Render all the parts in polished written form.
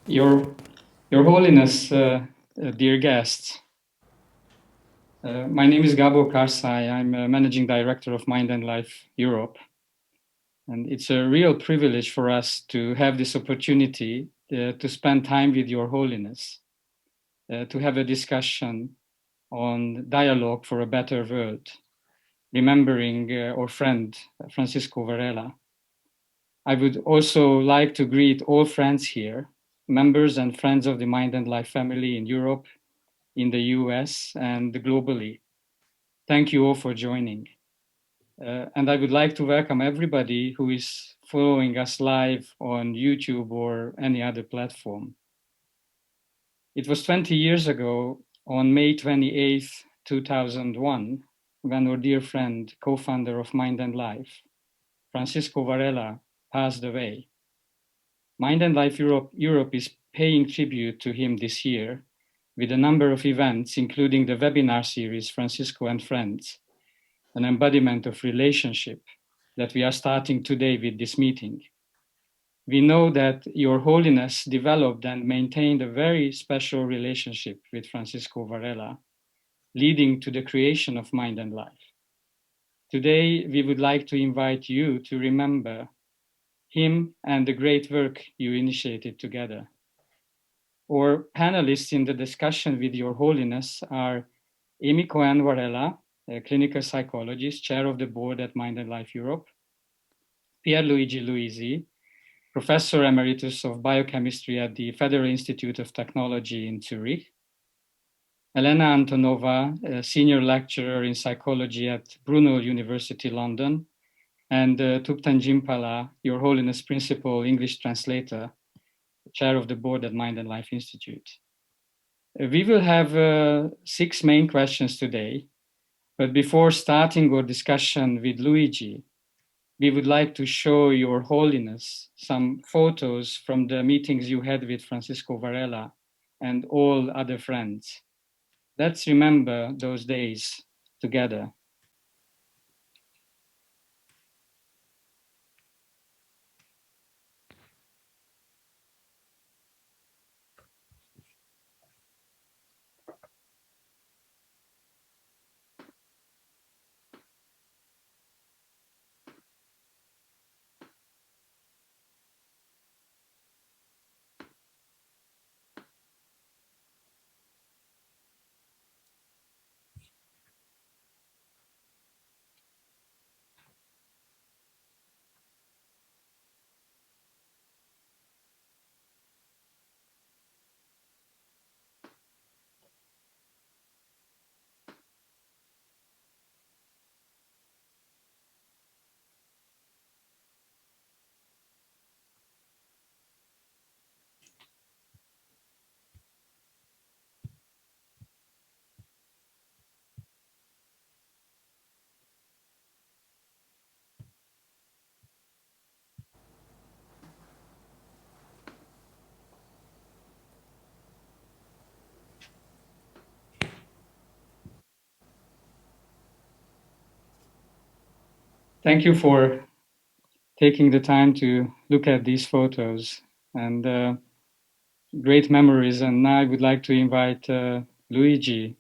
Your Holiness, dear guests, my name is Gabo Karsai. I'm a Managing Director of Mind and Life Europe. And it's a real privilege for us to have this opportunity to spend time with Your Holiness, to have a discussion on dialogue for a better world, remembering our friend Francisco Varela. I would also like to greet all friends here, members and friends of the Mind and Life family in Europe, in the US, and globally. Thank you all for joining. And I would like to welcome everybody who is following us live on YouTube or any other platform. It was 20 years ago, on May 28th, 2001, when our dear friend, co-founder of Mind and Life, Francisco Varela, passed away. Mind and Life Europe is paying tribute to him this year with a number of events, including the webinar series Francisco and Friends, an embodiment of relationship that we are starting today with this meeting. We know that Your Holiness developed and maintained a very special relationship with Francisco Varela, leading to the creation of Mind and Life. Today, we would like to invite you to remember him and the great work you initiated together. Our panelists in the discussion with Your Holiness are Amy Cohen Varela, a clinical psychologist, chair of the board at Mind and Life Europe, Pierluigi Luisi, professor emeritus of biochemistry at the Federal Institute of Technology in Zurich, Elena Antonova, a senior lecturer in psychology at Brunel University, London, and Tupten Jimpala, Your Holiness Principal English translator, chair of the board at Mind and Life Institute. We will have 6 main questions today, but before starting our discussion with Luigi, we would like to show Your Holiness some photos from the meetings you had with Francisco Varela and all other friends. Let's remember those days together. Thank you for taking the time to look at these photos and great memories. And now I would like to invite Luigi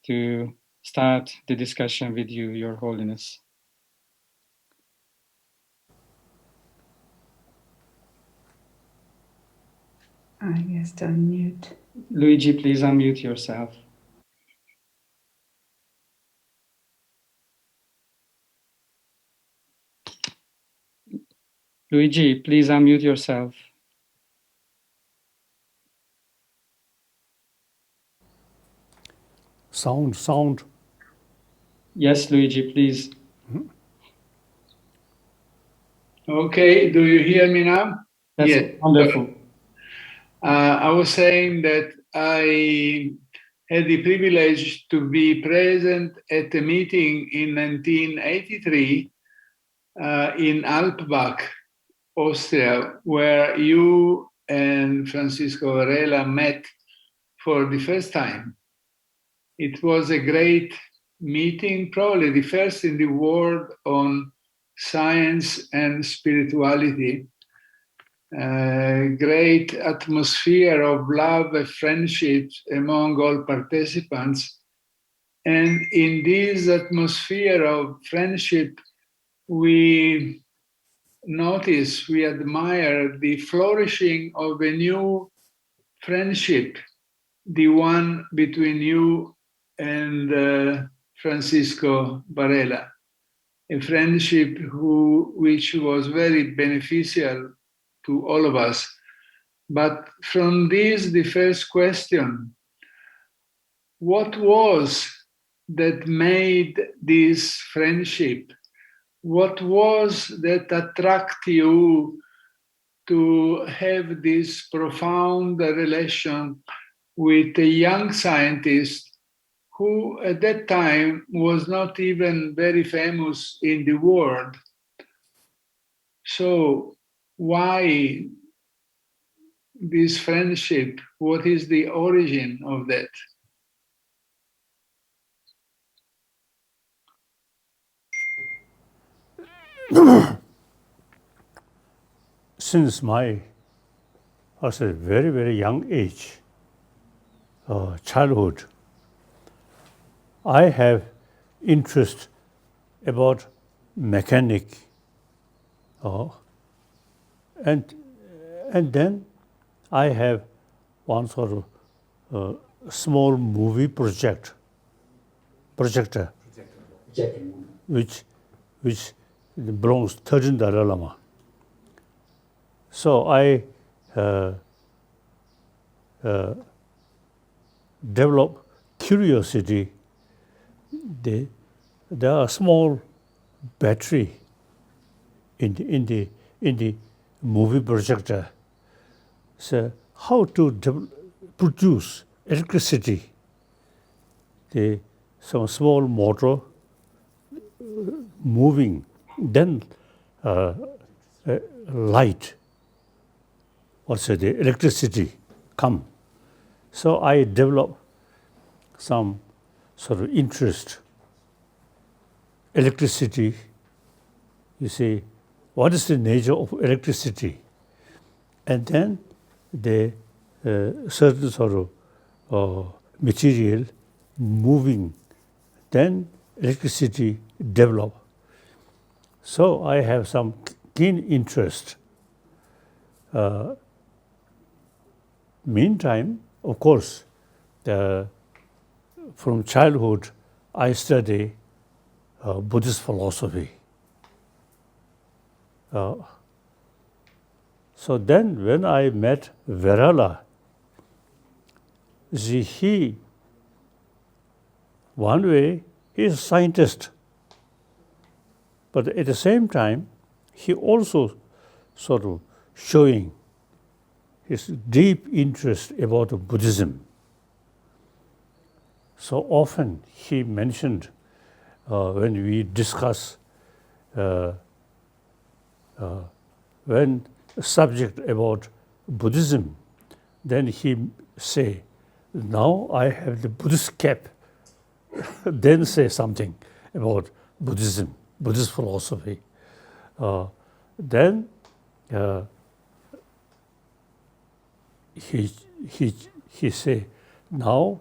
to start the discussion with you, Your Holiness. I guess to unmute. Luigi, please unmute yourself. Luigi, please unmute yourself. Sound. Yes, Luigi, please. Okay, do you hear me now? That's wonderful. I was saying that I had the privilege to be present at a meeting in 1983 in Alpbach, Austria, where you and Francisco Varela met for the first time. It was a great meeting, probably the first in the world on science and spirituality. great atmosphere of love and friendship among all participants. And in this atmosphere of friendship, we notice, we admire the flourishing of a new friendship, the one between you and Francisco Varela, a friendship which was very beneficial to all of us. But from this, the first question, what was that made this friendship? What was that attracted you to have this profound relation with a young scientist who at that time was not even very famous in the world? So why this friendship? What is the origin of that? Since my, I was a very, very young age, childhood, I have interest about mechanic, and then I have one sort of small movie projector, which belongs to 13th Dalai Lama. So I develop curiosity. There are small battery in the movie projector. So how to produce electricity? Some small motor moving, then light, the electricity come. So I develop some sort of interest. Electricity, you see, what is the nature of electricity? And then the certain sort of material moving, then electricity develop. So I have some keen interest. Meantime, of course, from childhood, I study Buddhist philosophy. So then when I met Varela, he, one way, he is a scientist. But at the same time, he also sort of showing his deep interest about Buddhism. So often he mentioned when we discuss when a subject about Buddhism, then he say, now I have the Buddhist cap, then say something about Buddhism, Buddhist philosophy. Then he say, now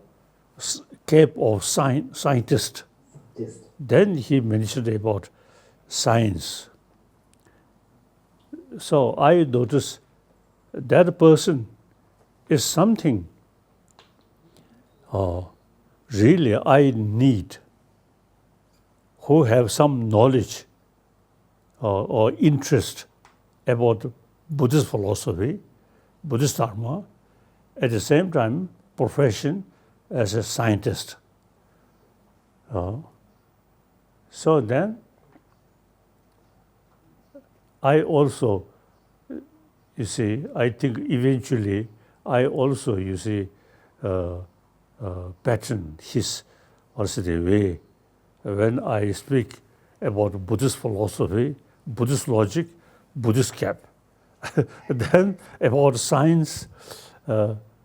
cap of scientist. Yes. Then he mentioned about science. So I notice that person is something really I need, who have some knowledge or interest about Buddhist philosophy, Buddhist Dharma, at the same time profession as a scientist. So then I also, you see, I think eventually I also, you see, pattern his, also the way when I speak about Buddhist philosophy, Buddhist logic, Buddhist cap. Then about science,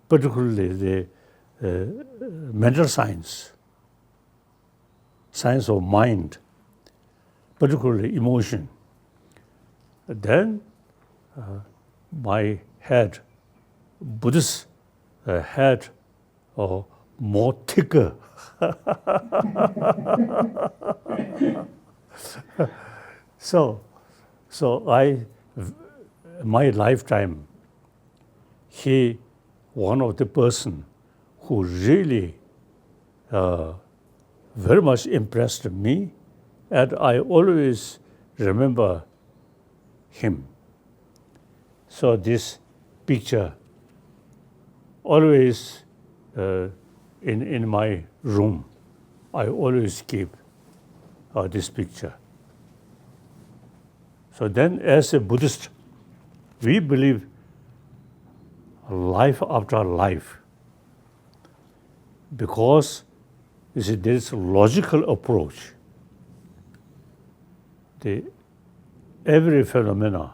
particularly the mental science, science of mind, particularly emotion. Then my head, Buddhist head, more thicker. So my lifetime, he, one of the person who really very much impressed me, and I always remember him. So this picture always in my room, I always keep this picture. So then, as a Buddhist, we believe life after life, because you see, there is a logical approach. Every phenomena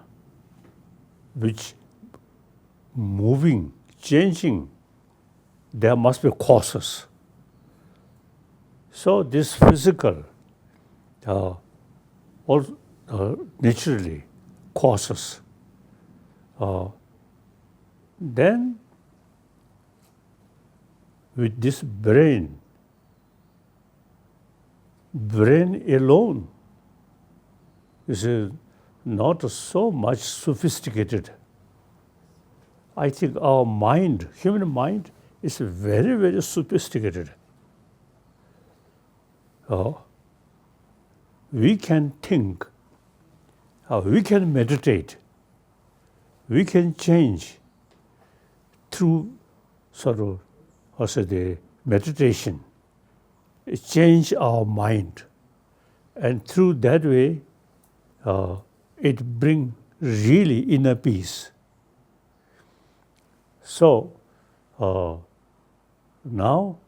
which moving, changing, there must be causes. So this physical naturally causes. Then with this brain alone is not so much sophisticated. I think our mind, human mind, is very, very sophisticated. We can think, we can meditate, we can change through sort of also the meditation, change our mind, and through that way it brings really inner peace. So now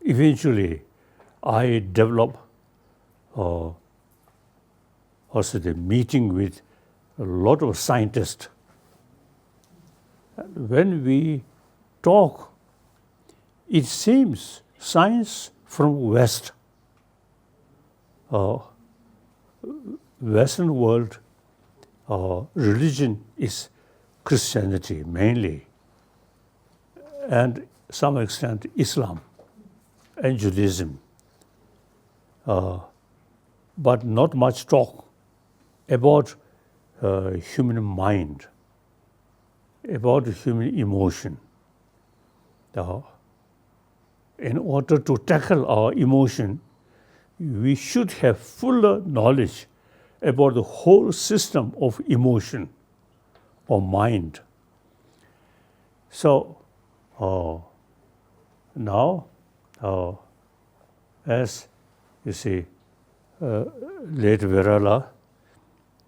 eventually I develop also the meeting with a lot of scientists. When we talk, it seems science from West, Western world, religion is Christianity mainly, and some extent Islam and Judaism, but not much talk about human mind, about human emotion. In order to tackle our emotion, we should have fuller knowledge about the whole system of emotion or mind. So now, as you see, late Virala,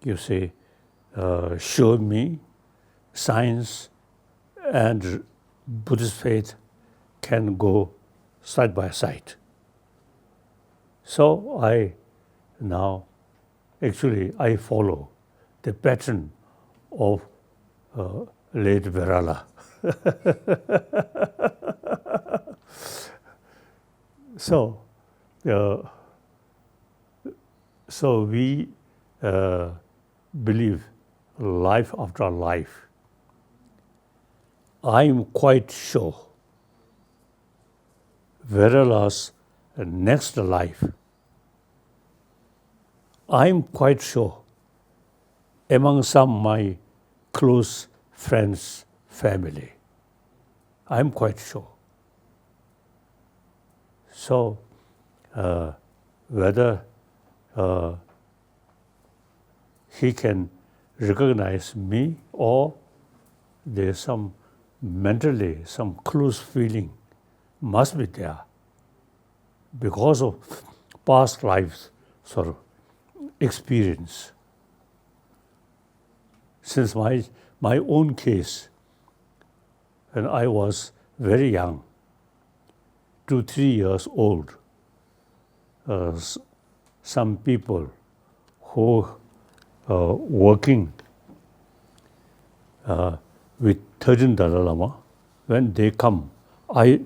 you see, showed me science and Buddhist faith can go side by side. So I follow the pattern of late Virala. So we believe life after life. I'm quite sure Virala's next life, I'm quite sure among some my close friends, family, I'm quite sure. So whether he can recognize me or there's some mentally some close feeling must be there because of past lives sort of experience. Since my own case, when I was very young, 2-3 years old, some people who working with 13th Dalai Lama, when they come, I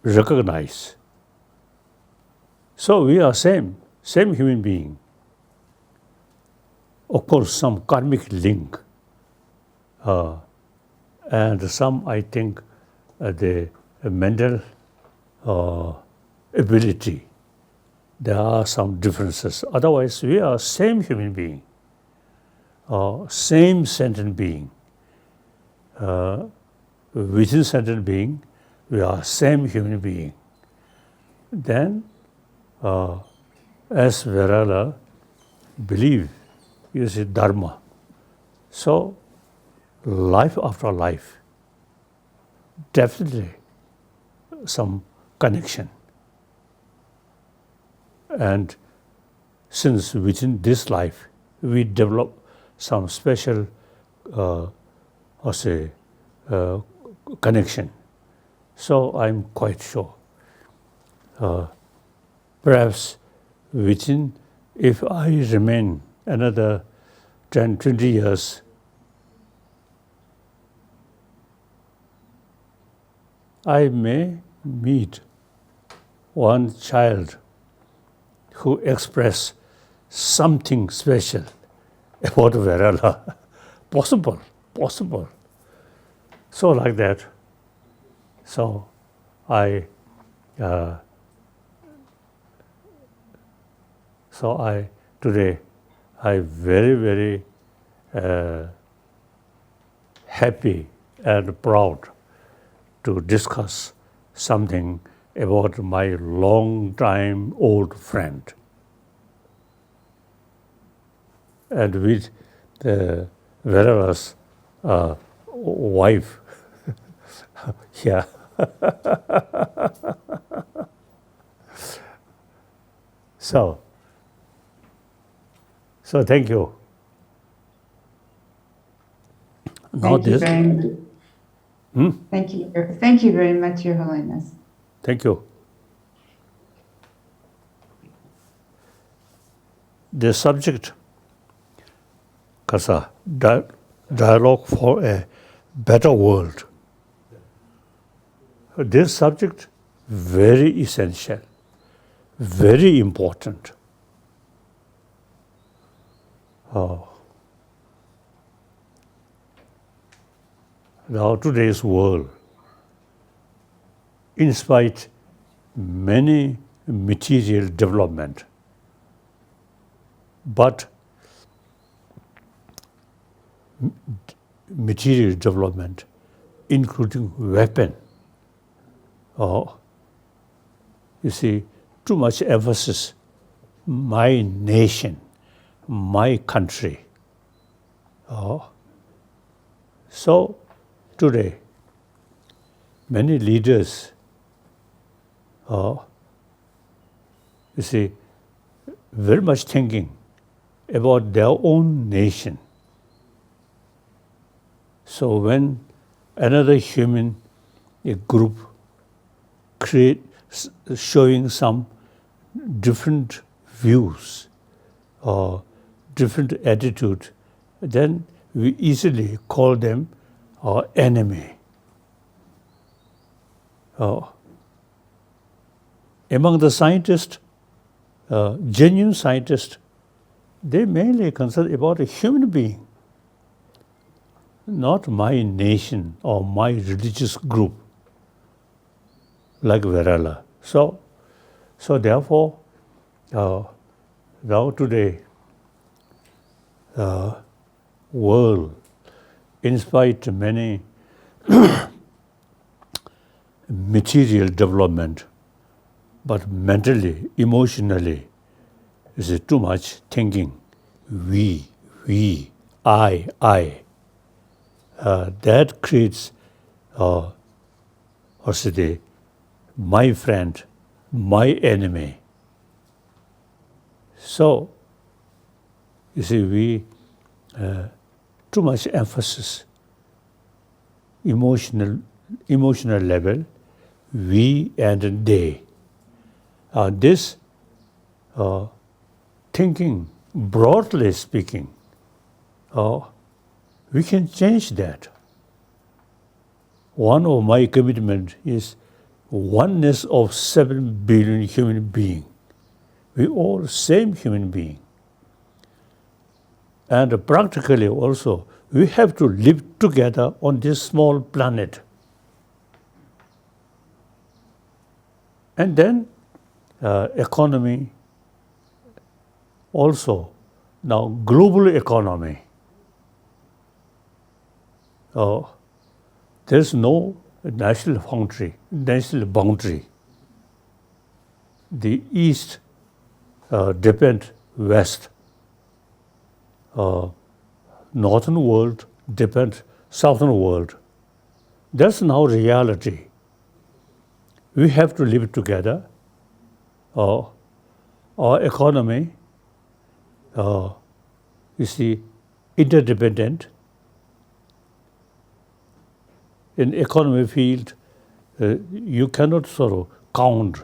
recognize. So we are same human being. of course, some karmic link, and some, I think, the mental ability. There are some differences. Otherwise, we are same human being, same sentient being. Within sentient being, we are same human being. Then, as Verala believe, is dharma. So, life after life, definitely some connection. And since within this life, we develop some special, connection. So I'm quite sure. Perhaps within, if I remain another 10, 20 years, I may meet one child who express something special about Verala. Possible. So like that. So I today I very happy and proud to discuss something about my long-time old friend. And with the Verala's wife. Yeah. So thank you. Thank you very much. Thank you very much, Your Holiness. Thank you. The subject, Kasa, dialogue for a better world. This subject, very essential, very important. Now today's world, in spite many material development, but material development, including weapon, you see, too much emphasis, my nation, my country. So today, many leaders, you see, very much thinking about their own nation. So when another human, a group, showing some different views or different attitude, then we easily call them our enemy. Among the scientists, genuine scientists, they mainly concern about a human being, not my nation or my religious group, like Verala. So therefore, now today, world, in spite of many material development, but mentally, emotionally, is too much thinking. We, I. That creates, my friend, my enemy. So, you see, we too much emphasis, emotional level, we and they. This thinking, broadly speaking, we can change that. One of my commitment is oneness of 7 billion human beings. We all same human being. And practically also, we have to live together on this small planet. And then economy also, now global economy. There's no national boundary. The East depends West. Northern world depends Southern world. That's now reality. We have to live together. Our economy, you see, interdependent. In economy field, you cannot sort of count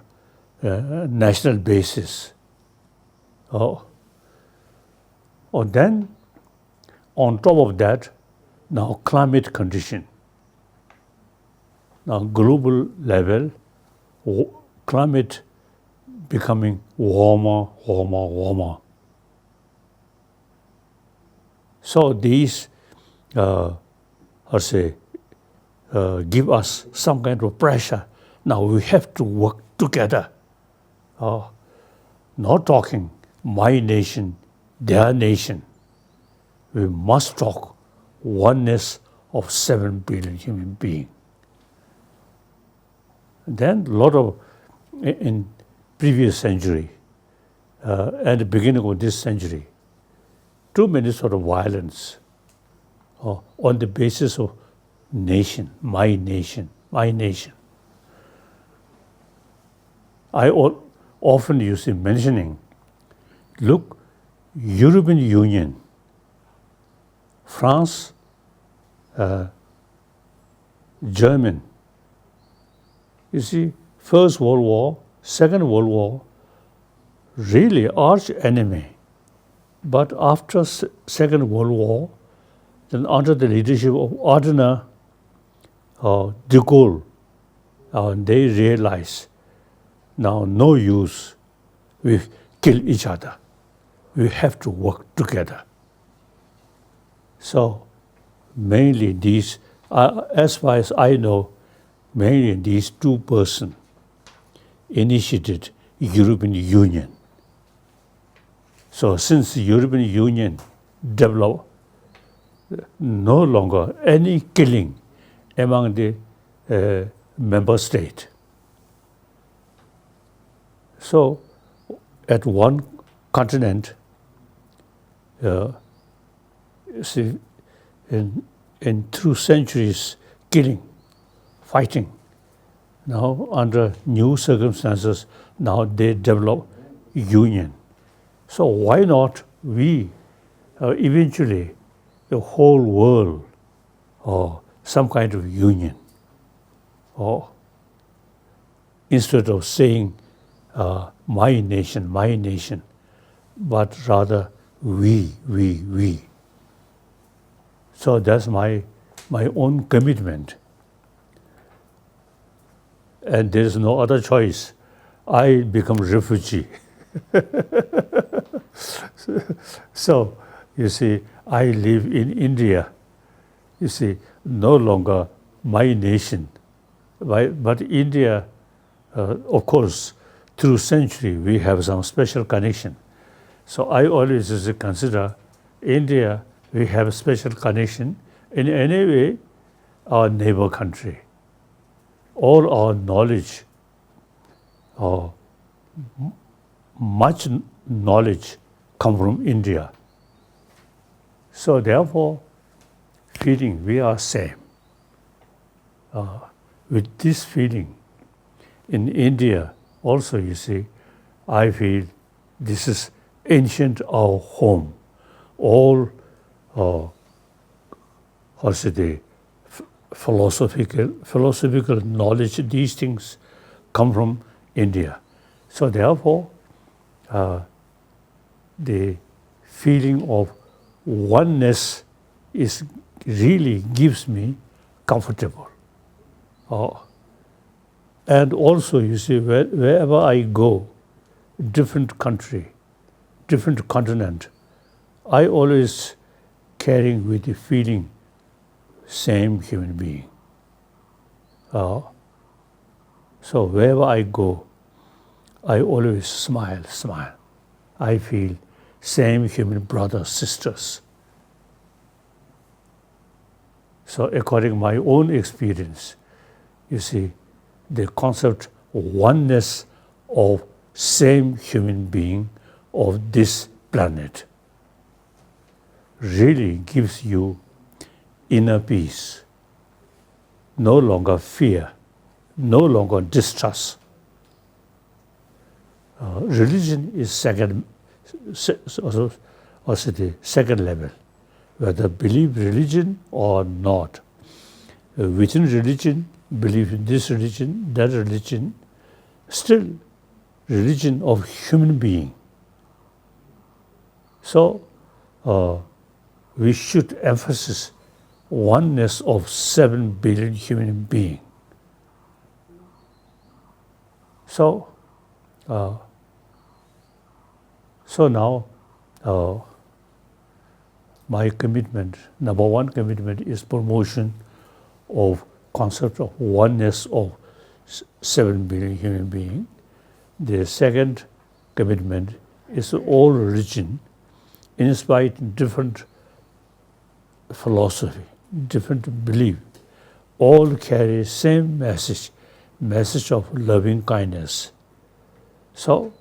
national basis. Then, on top of that, now climate condition. Now global level, climate becoming warmer. So these, give us some kind of pressure. Now we have to work together. Not talking my nation, their nation. We must talk oneness of 7 billion human beings. Then a lot of, in previous century, at the beginning of this century, too many sort of violence on the basis of nation, my nation. I often use in mentioning, look, European Union, France, German. You see, First World War, Second World War, really arch enemy. But after Second World War, then under the leadership of Adenauer, de Gaulle, they realized now no use. We kill each other. We have to work together. So mainly these, as far as I know, mainly these two persons initiated European Union. So since the European Union developed, no longer any killing among the member states. So at one continent, see, in 2 centuries, killing, fighting. Now under new circumstances, now they develop union. So why not we eventually, the whole world, or some kind of union, or instead of saying my nation, but rather we. So that's my own commitment. And there is no other choice. I become refugee. So, you see, I live in India. You see, no longer my nation. But India, of course, through century, we have some special connection. So I always consider India, we have a special connection. In any way, our neighbor country. All our knowledge, much knowledge come from India. So therefore, feeling we are same. With this feeling, in India also you see, I feel this is ancient our home. All, philosophical knowledge, these things come from India. So therefore, the feeling of oneness is really gives me comfortable. And also, you see, wherever I go, different country, different continent, I always carrying with the feeling same human being. So wherever I go, I always smile. I feel same human brothers, sisters. So according to my own experience, you see, the concept of oneness of same human being of this planet really gives you inner peace, no longer fear, no longer distrust. Religion is also the second level, whether believe religion or not. Within religion, believe in this religion, that religion, still religion of human being. So we should emphasize oneness of 7 billion human beings. So now my commitment, number one commitment is promotion of concept of oneness of 7 billion human beings. The second commitment is all religion, in spite different philosophy, different belief, all carry same message of loving kindness. So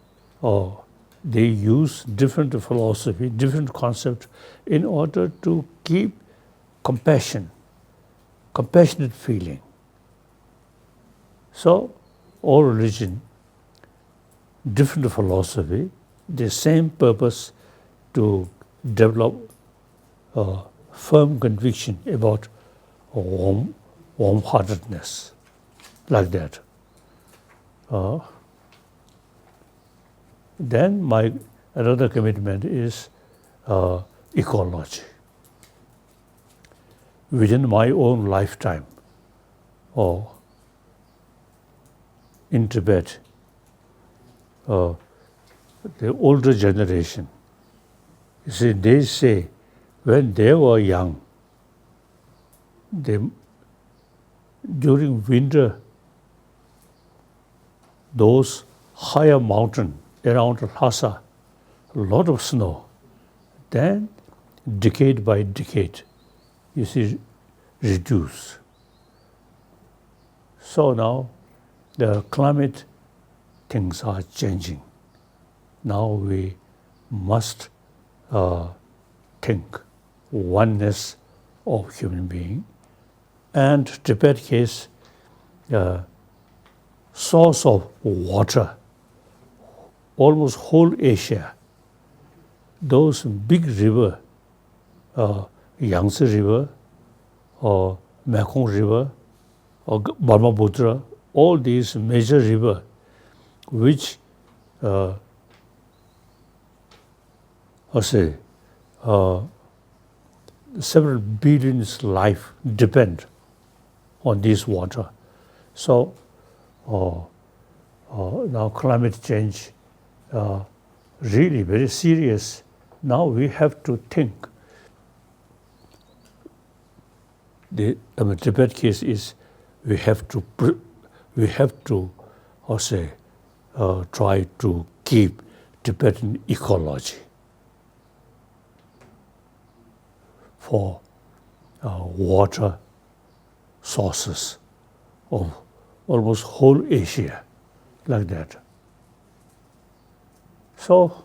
they use different philosophy, different concept in order to keep compassionate feeling. So all religion, different philosophy, the same purpose to develop firm conviction about warm-heartedness, like that. Then my another commitment is ecology. Within my own lifetime, or in Tibet, the older generation, you see, they say when they were young, during winter, those higher mountain around Lhasa, a lot of snow. Then, decade by decade, you see, reduce. So now, the climate things are changing. Now we must think oneness of human being. And Tibet case, source of water, almost whole Asia, those big river, Yangtze River, or Mekong River, or Brahmaputra, all these major river, which several billions life depend on this water. So now climate change really very serious. Now we have to think. The Tibet case is we have to try to keep Tibetan ecology for water sources of almost whole Asia, like that. So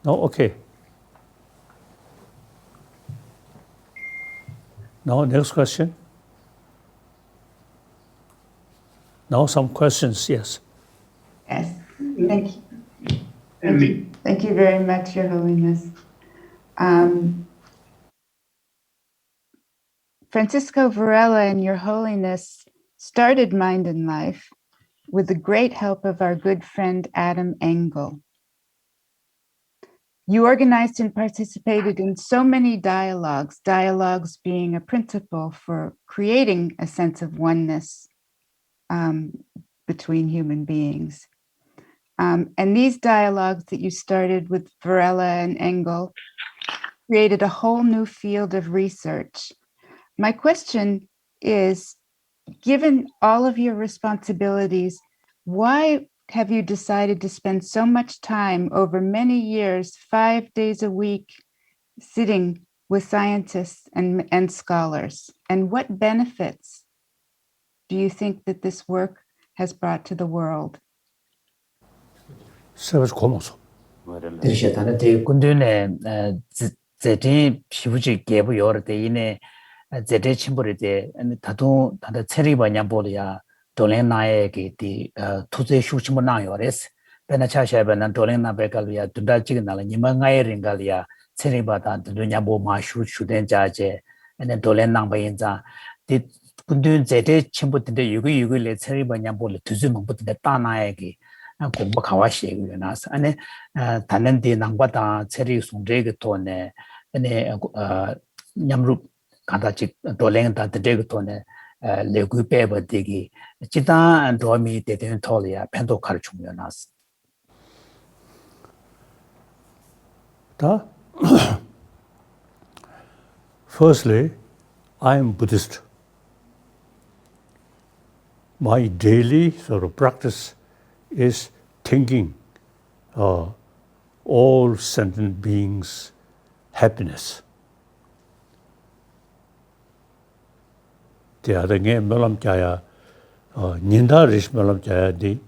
now, okay. Now, next question. Now, some questions, yes. Yes, thank you. Thank you very much, Your Holiness. Francisco Varela and Your Holiness started Mind and Life with the great help of our good friend Adam Engel. You organized and participated in so many dialogues being a principle for creating a sense of oneness between human beings. And these dialogues that you started with Varela and Engel created a whole new field of research. My question is, given all of your responsibilities, why have you decided to spend so much time over many years, 5 days a week, sitting with scientists and scholars? And what benefits do you think that this work has brought to the world? 세워서 고마워서. 들으셨다는 데 군대네 제대 피부지 개부 여러 때이네 제대 침벌에 대 다도 다다 체리 바냐볼이야 돌레나에게 디 투제 슈치모 나요레스 베나차샤베나 돌레나 베칼이야 두다지나라 니망가에 링갈이야 체리 바다 두냐보 마슈 슈덴 자제 ene 돌레나 바인자 디 군대 제대 침벌인데 유기유기레 체리 바냐볼 투즈 먹부터 따나에게 공부 가와시고요. 나서 안에 다른 데 남과다 체리 송제게 돈에 안에 냠루 간다지 돌랭다 데게 돈에 레구 빼버되기 지다 도미 되는 톨이야 펜도 가르치면 나서 다 Firstly, I am Buddhist. My daily sort of practice is thinking all sentient beings' happiness. The other game, Melam Jaya, Ninda Rish Melam Jaya, the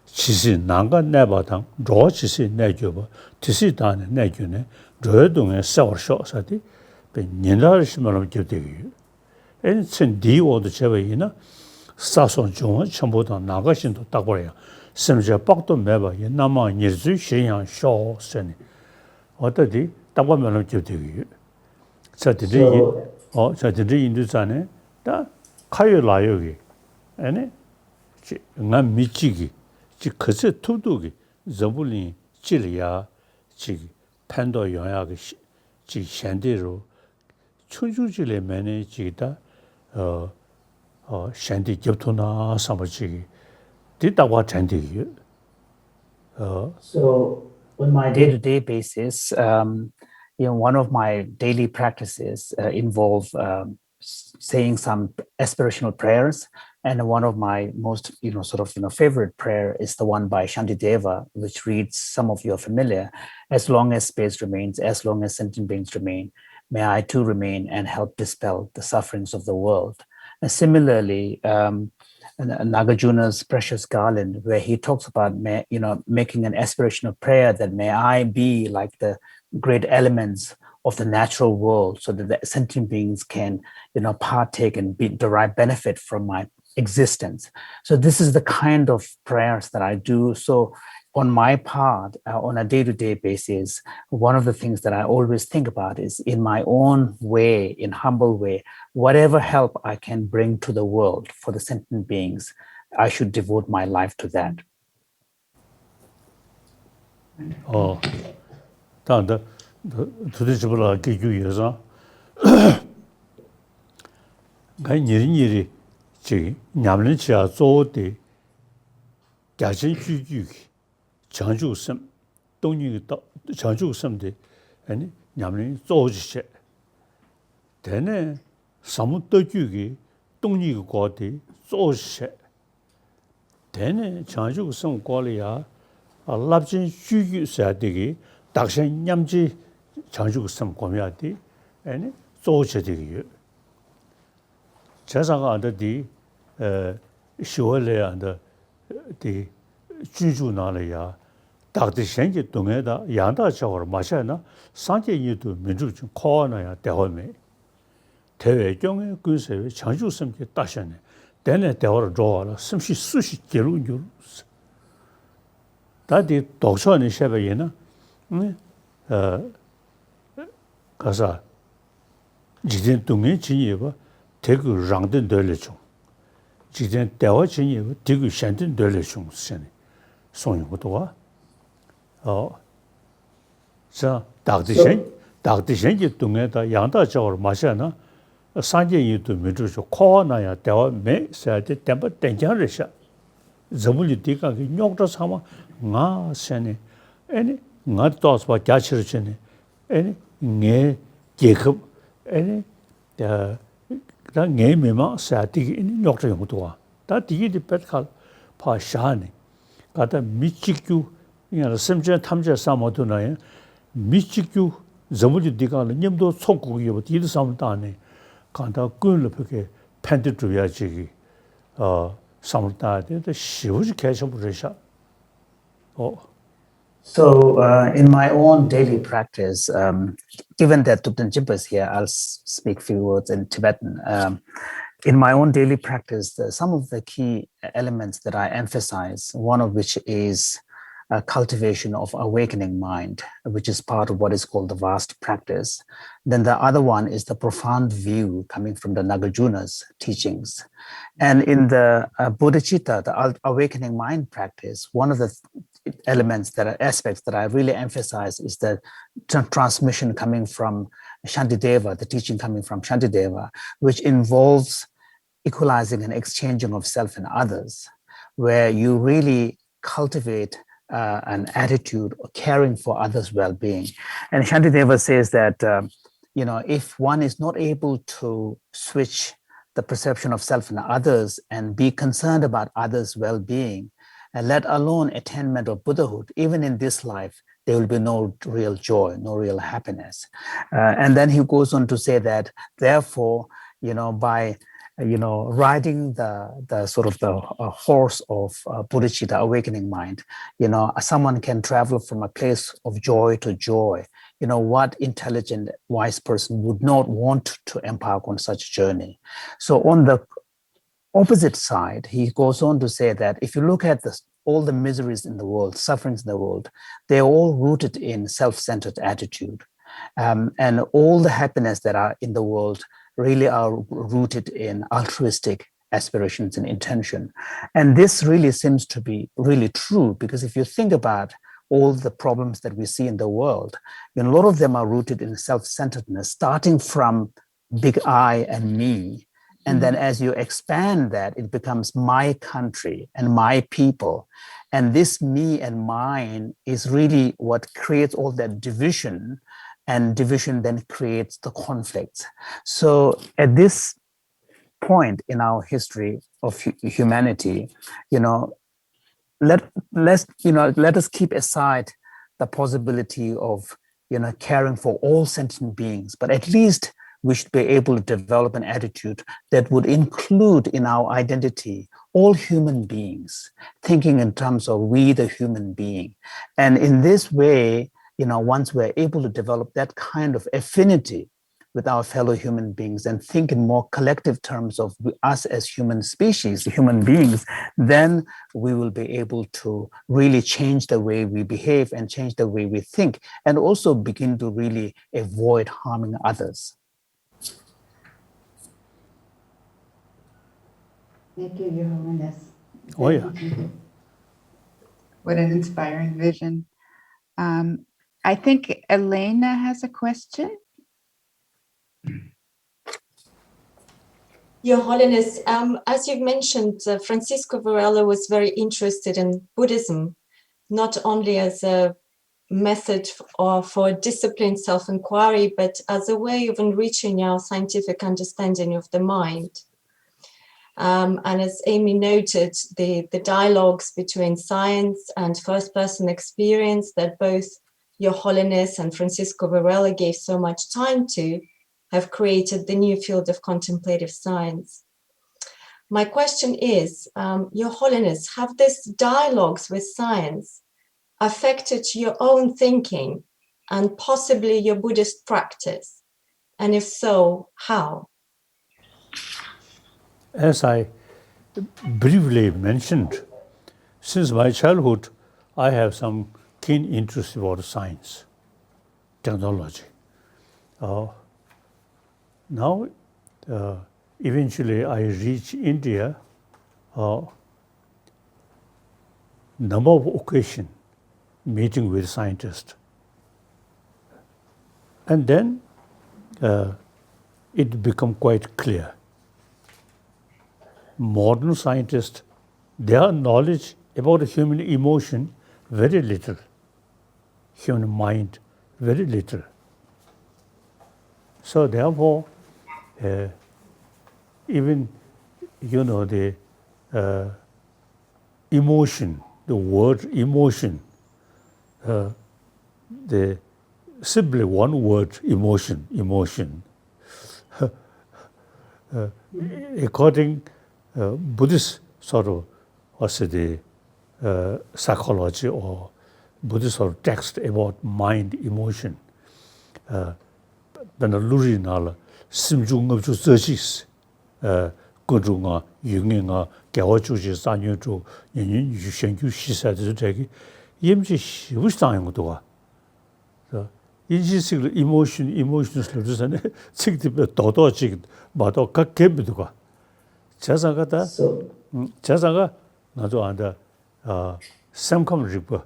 Chisi Nanga Nebatang, draw Chisi Najuba, Tisi Dan Najune, Drodung and Sour Shots at the Ninda Rish Melam Judi. And it's in D or the Chevina, Sason Jung, Chambodan, Nagashin to Tagoria. 심지어 뻑도 매봐 남아 예수 신양 쇼 선이 어떻게 답하면은 되게 저들이 저들이 인도산에 다 카요라요기 아니 나 미치기 지 그새 투두기 저불이 질이야 지 판도 영향이 지 현대로 춘주질에 매네 지다 현대 교토나 사무지 So on my day-to-day basis, one of my daily practices involve saying some aspirational prayers, and one of my most favorite prayer is the one by Shantideva, which reads, some of you are familiar: as long as space remains, as long as sentient beings remain, may I too remain and help dispel the sufferings of the world. And similarly, Nagarjuna's Precious Garland, where he talks about making an aspirational prayer that may I be like the great elements of the natural world, so that the sentient beings can partake and derive benefit from my existence. So this is the kind of prayers that I do. So on my part, on a day-to-day basis, one of the things that I always think about is, in my own way, in humble way, whatever help I can bring to the world for the sentient beings, I should devote my life to that. 다음에 도대체보다 기규에서 가니리니리 지 냠는치아 조데 자신 규규 장주섬 동리가 장주섬데 아니 냠는 조지세 되네 사무도규기 동리가 거데 조세 되네 장주섬 거리야 알랍진 규규사되기 daksan nyamji changju sam komya di ane zoche de 자사가 안데 쇼레 안데 디 주주 나래야 다들 현재 동에다 양다 저거 마셔나 상계유도 민주 좀 코어나야 대화매 대외 경에 그세 장주 섬게 따셔네 대내 대화를 줘라 숨시 수시 결론주 다디 독서는 셔베이나 가서 지진 동에 진입어 대구 랑든 돌려줘 지진 대화 진입어 대구 샹든 돌려줘 선이 송용도와 자 다드신 동에다 양다 저걸 마셔나 산재유도 민주주 코나야 대화 매 사대 템버 땡장르샤 저물이 뒤가 욕도 삼아 nga sene ene nga tos ba gyachir chene ene nge gekhup ene da nge mema sa ti in nyok yong to da di di pet khal pa shane 가다 미치규 이나 심지어 탐자 사모도 나에 미치규 저물이 네가 님도 속국이 어디도 사모도 안에 간다 끈을 그렇게 팬드 줘야지 사모다 되게 쉬우지 계속 부르셔 So, in my own daily practice, given that Thupten Jinpa is here, I'll speak a few words in Tibetan. In my own daily practice, some of the key elements that I emphasize, one of which is cultivation of awakening mind, which is part of what is called the vast practice. Then the other one is the profound view coming from the Nagarjuna's teachings. And in the bodhicitta, the awakening mind practice, one of the elements that are aspects that I really emphasize is the transmission coming from Shantideva, the teaching coming from Shantideva, which involves equalizing and exchanging of self and others, where you really cultivate an attitude of caring for others' well-being. And Shantideva says that, if one is not able to switch the perception of self and others and be concerned about others' well-being, and let alone attainment of Buddhahood, even in this life, there will be no real joy, no real happiness. And then he goes on to say that, therefore, by riding the sort of the horse of bodhicitta, awakening mind, someone can travel from a place of joy to joy. What intelligent, wise person would not want to embark on such a journey? So on the opposite side, he goes on to say that if you look at all the miseries in the world, sufferings in the world, they're all rooted in self-centered attitude. And all the happiness that are in the world really are rooted in altruistic aspirations and intention. And this really seems to be really true, because if you think about all the problems that we see in the world, a lot of them are rooted in self-centeredness, starting from big I and me. And then as you expand that, it becomes my country and my people. And this me and mine is really what creates all that division, and division then creates the conflicts. So at this point in our history of humanity, let us keep aside the possibility of caring for all sentient beings, but at least we should be able to develop an attitude that would include in our identity all human beings, thinking in terms of we, the human being. And in this way, once we're able to develop that kind of affinity with our fellow human beings and think in more collective terms of us as human species, human beings, then we will be able to really change the way we behave and change the way we think, and also begin to really avoid harming others. Thank you, Your Holiness. Oh, yeah. What an inspiring vision. I think Elena has a question. Your Holiness, as you've mentioned, Francisco Varela was very interested in Buddhism, not only as a method for disciplined self-inquiry, but as a way of enriching our scientific understanding of the mind. And as Amy noted, the dialogues between science and first-person experience that both Your Holiness and Francisco Varela gave so much time to have created the new field of contemplative science. My question is, Your Holiness, have these dialogues with science affected your own thinking and possibly your Buddhist practice? And if so, how? As I briefly mentioned, since my childhood, I have some keen interest about science, technology. Now, eventually I reach India, number of occasions meeting with scientists. And then it became quite clear. Modern scientists, their knowledge about human emotion very little. Human mind, very little. So therefore, even, the emotion, the word emotion, the simply one word, emotion. According Buddhist sort of, what's the psychology or Buddhist sort of text about mind, emotion. Then the lurinal simjung of justice, Gurunga, Yunginga, Gawajuji, Sanyu, Yin Yushengu, she said to take Yimji, which time do I? 인지식 emotions 루즈네 직접 도도 직 마도 각개비도가 자상가다 자상가 나도 안다 samkham ripa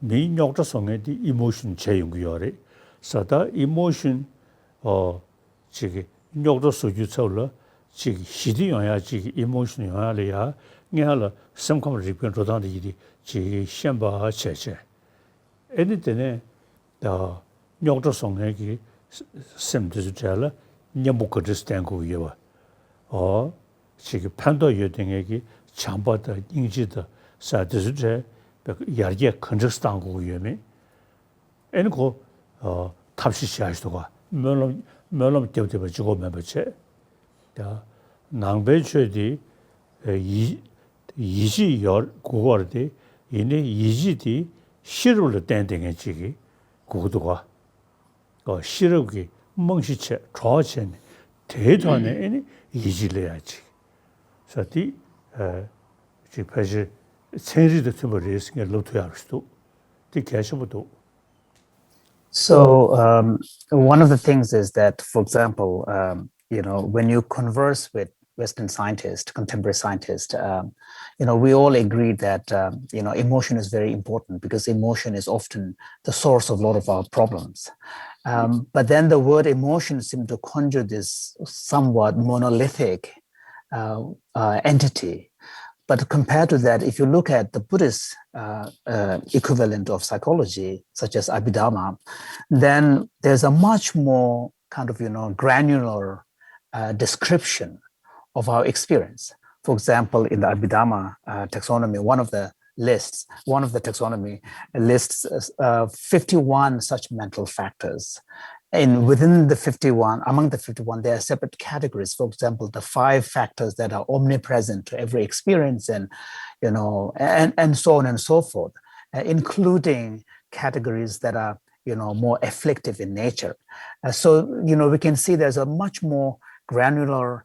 mi nyokta songe di emotion cheyung yore sada emotion chigi nyokta soju chawla chigi shidi yonya chigi emotion yonya le ya ngala samkham ripa rodan di chigi shenba cheche anything nyokta songe ki semdesu chala nyamuka distangu yewa chigi pando yodenge 창바다 인지다 사드즈제 야르게 컨저스탄고 유메 엔고 탑시시하시도가 멀럼 때부터 주고 매버체 다 낭배체디 이지 열 고거디 이네 이지디 시르를 땡땡에 지기 고도가 시르기 멍시체 좌체 대전에 애니 이지래야지 그래서 So one of the things is that, for example, when you converse with Western scientists, contemporary scientists, we all agree that emotion is very important because emotion is often the source of a lot of our problems. But then the word emotion seems to conjure this somewhat monolithic entity. But compared to that, if you look at the Buddhist equivalent of psychology, such as Abhidharma, then there's a much more kind of, granular description of our experience. For example, in the Abhidharma taxonomy, one of the taxonomy lists 51 such mental factors. And within the 51, among the 51, there are separate categories. For example, the 5 factors that are omnipresent to every experience and so on and so forth, including categories that are, more afflictive in nature. So, we can see there's a much more granular,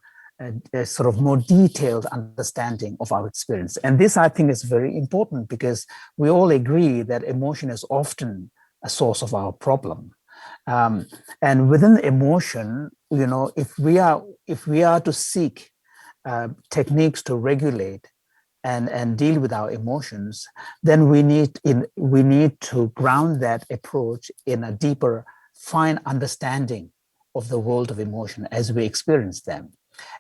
sort of more detailed understanding of our experience. And this, I think, is very important because we all agree that emotion is often a source of our problem. And within emotion, if we are to seek techniques to regulate and deal with our emotions, then we need to ground that approach in a deeper, fine understanding of the world of emotion as we experience them.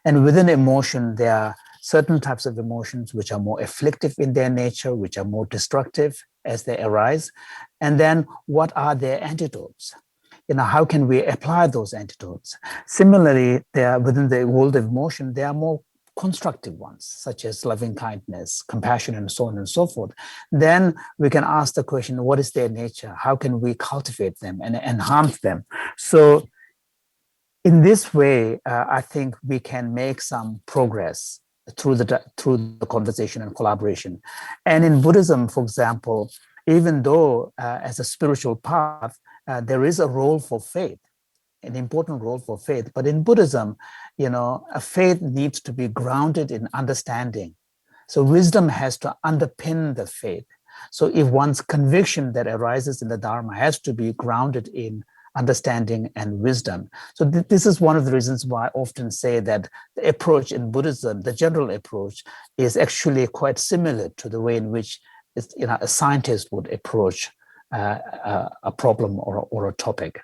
And within emotion, there are certain types of emotions which are more afflictive in their nature, which are more destructive as they arise. And then what are their antidotes? How can we apply those antidotes? Similarly, within the world of emotion, there are more constructive ones, such as loving kindness, compassion, and so on and so forth. Then we can ask the question, what is their nature? How can we cultivate them and enhance them? So in this way, I think we can make some progress through the conversation and collaboration. And in Buddhism, for example, even though as a spiritual path, there is a role for faith, an important role for faith. But in Buddhism, a faith needs to be grounded in understanding. So wisdom has to underpin the faith. So if one's conviction that arises in the Dharma has to be grounded in understanding and wisdom. So this is one of the reasons why I often say that the approach in Buddhism, the general approach, is actually quite similar to the way in which a scientist would approach a problem or a topic.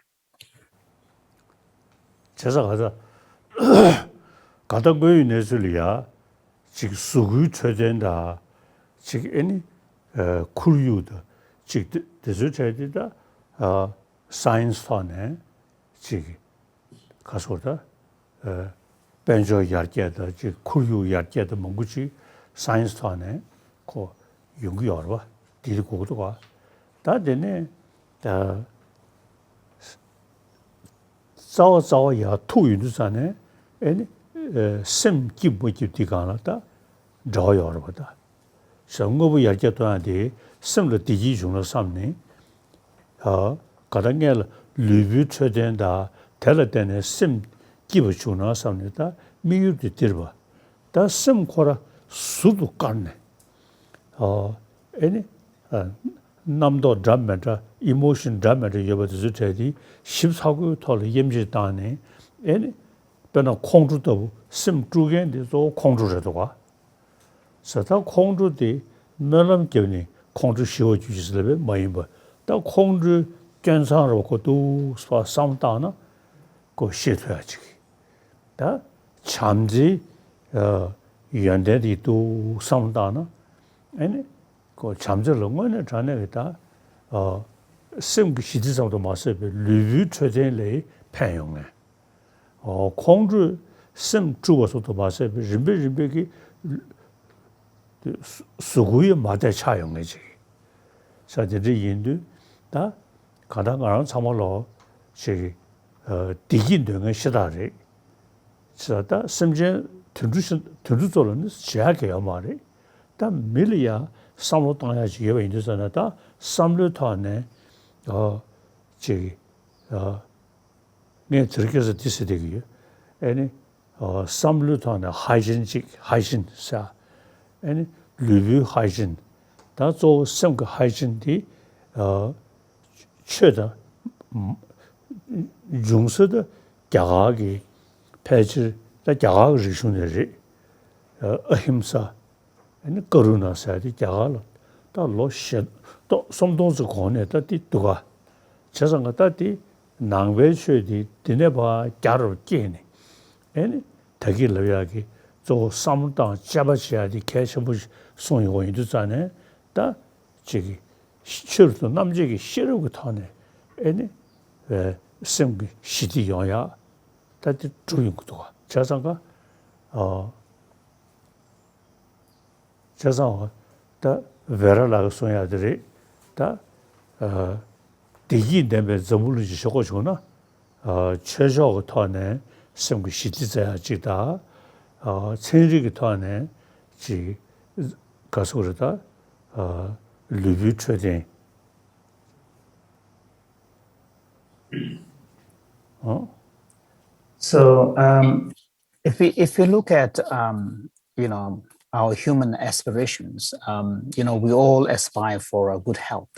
제가 가다 거의 내줄이야 지금 수구 최전다 지금 쿨유도 즉 대주체디다 사이언스 판에 즉 가서다 벤저 야르게다 즉 쿨유 야르게다 뭔구지 사이언스 판에 고 연구 여러 봐 디고도가 다 되네 다 자자야 투유도산에 아니 심 기부지 디가나다 저여러 보다 성고부 야르게도한테 심로 디지 중로 삼네 가당게 리뷰 최된다 텔레텐에 심 기부 중로 삼니다 미유도 들봐 다 심코라 수도 깐네 아니 남도 드라마다 이모션 드라마를 여버도 저기 14구 털 임지다네 아니 변화 공주도 심 주겐데도 공주라도가 서다 공주디 너는 겨니 공주 쉬어 주시려면 뭐임 또 공주 견상으로 것도 상담나 그 시켜야지 다 참지 연대디도 상담나 아니 그 잠들는 거는 전에다 심기 시지성도 마세베 리뷰 최전에 편용해 공주 심 주어서도 마세베 림베기 수구의 마대 차용해지 사제들 인도 다 가다가는 참말로 제 디긴등의 시다리 저다 심지어 들주들은 제약해요 말이 다 밀이야 삼로당야지 예외 인도선다 삼로탄에 네 저렇게서 디스되기요 아니 삼로탄에 하이진사 아니 리뷰 하이진 다조 생그 하이진디 최다 중서的자각이 폐질 다 자각 리슈네리 ahimsa 아니 거루나사디 자갈 다 로시 또 som동스 권에 다디 두가 재상가 다디 낭외쉐디 디네바 자르 깨네 아니 다길려야기 저 삼당 잡아셔야지 개셔부 송이고인도 자네 다 저기 시철도 남직이 싫어고 타네 아니 생기 시디요야 다디 주인도가 재상가 재상 다 베라라고 소야들이 다 디기 되면 점물지 저거 주나 최저가 타네 생기 시디자야지다 천리기 토안에 지 가서르다 리뷰 최대 So if we look at our human aspirations, we all aspire for a good health,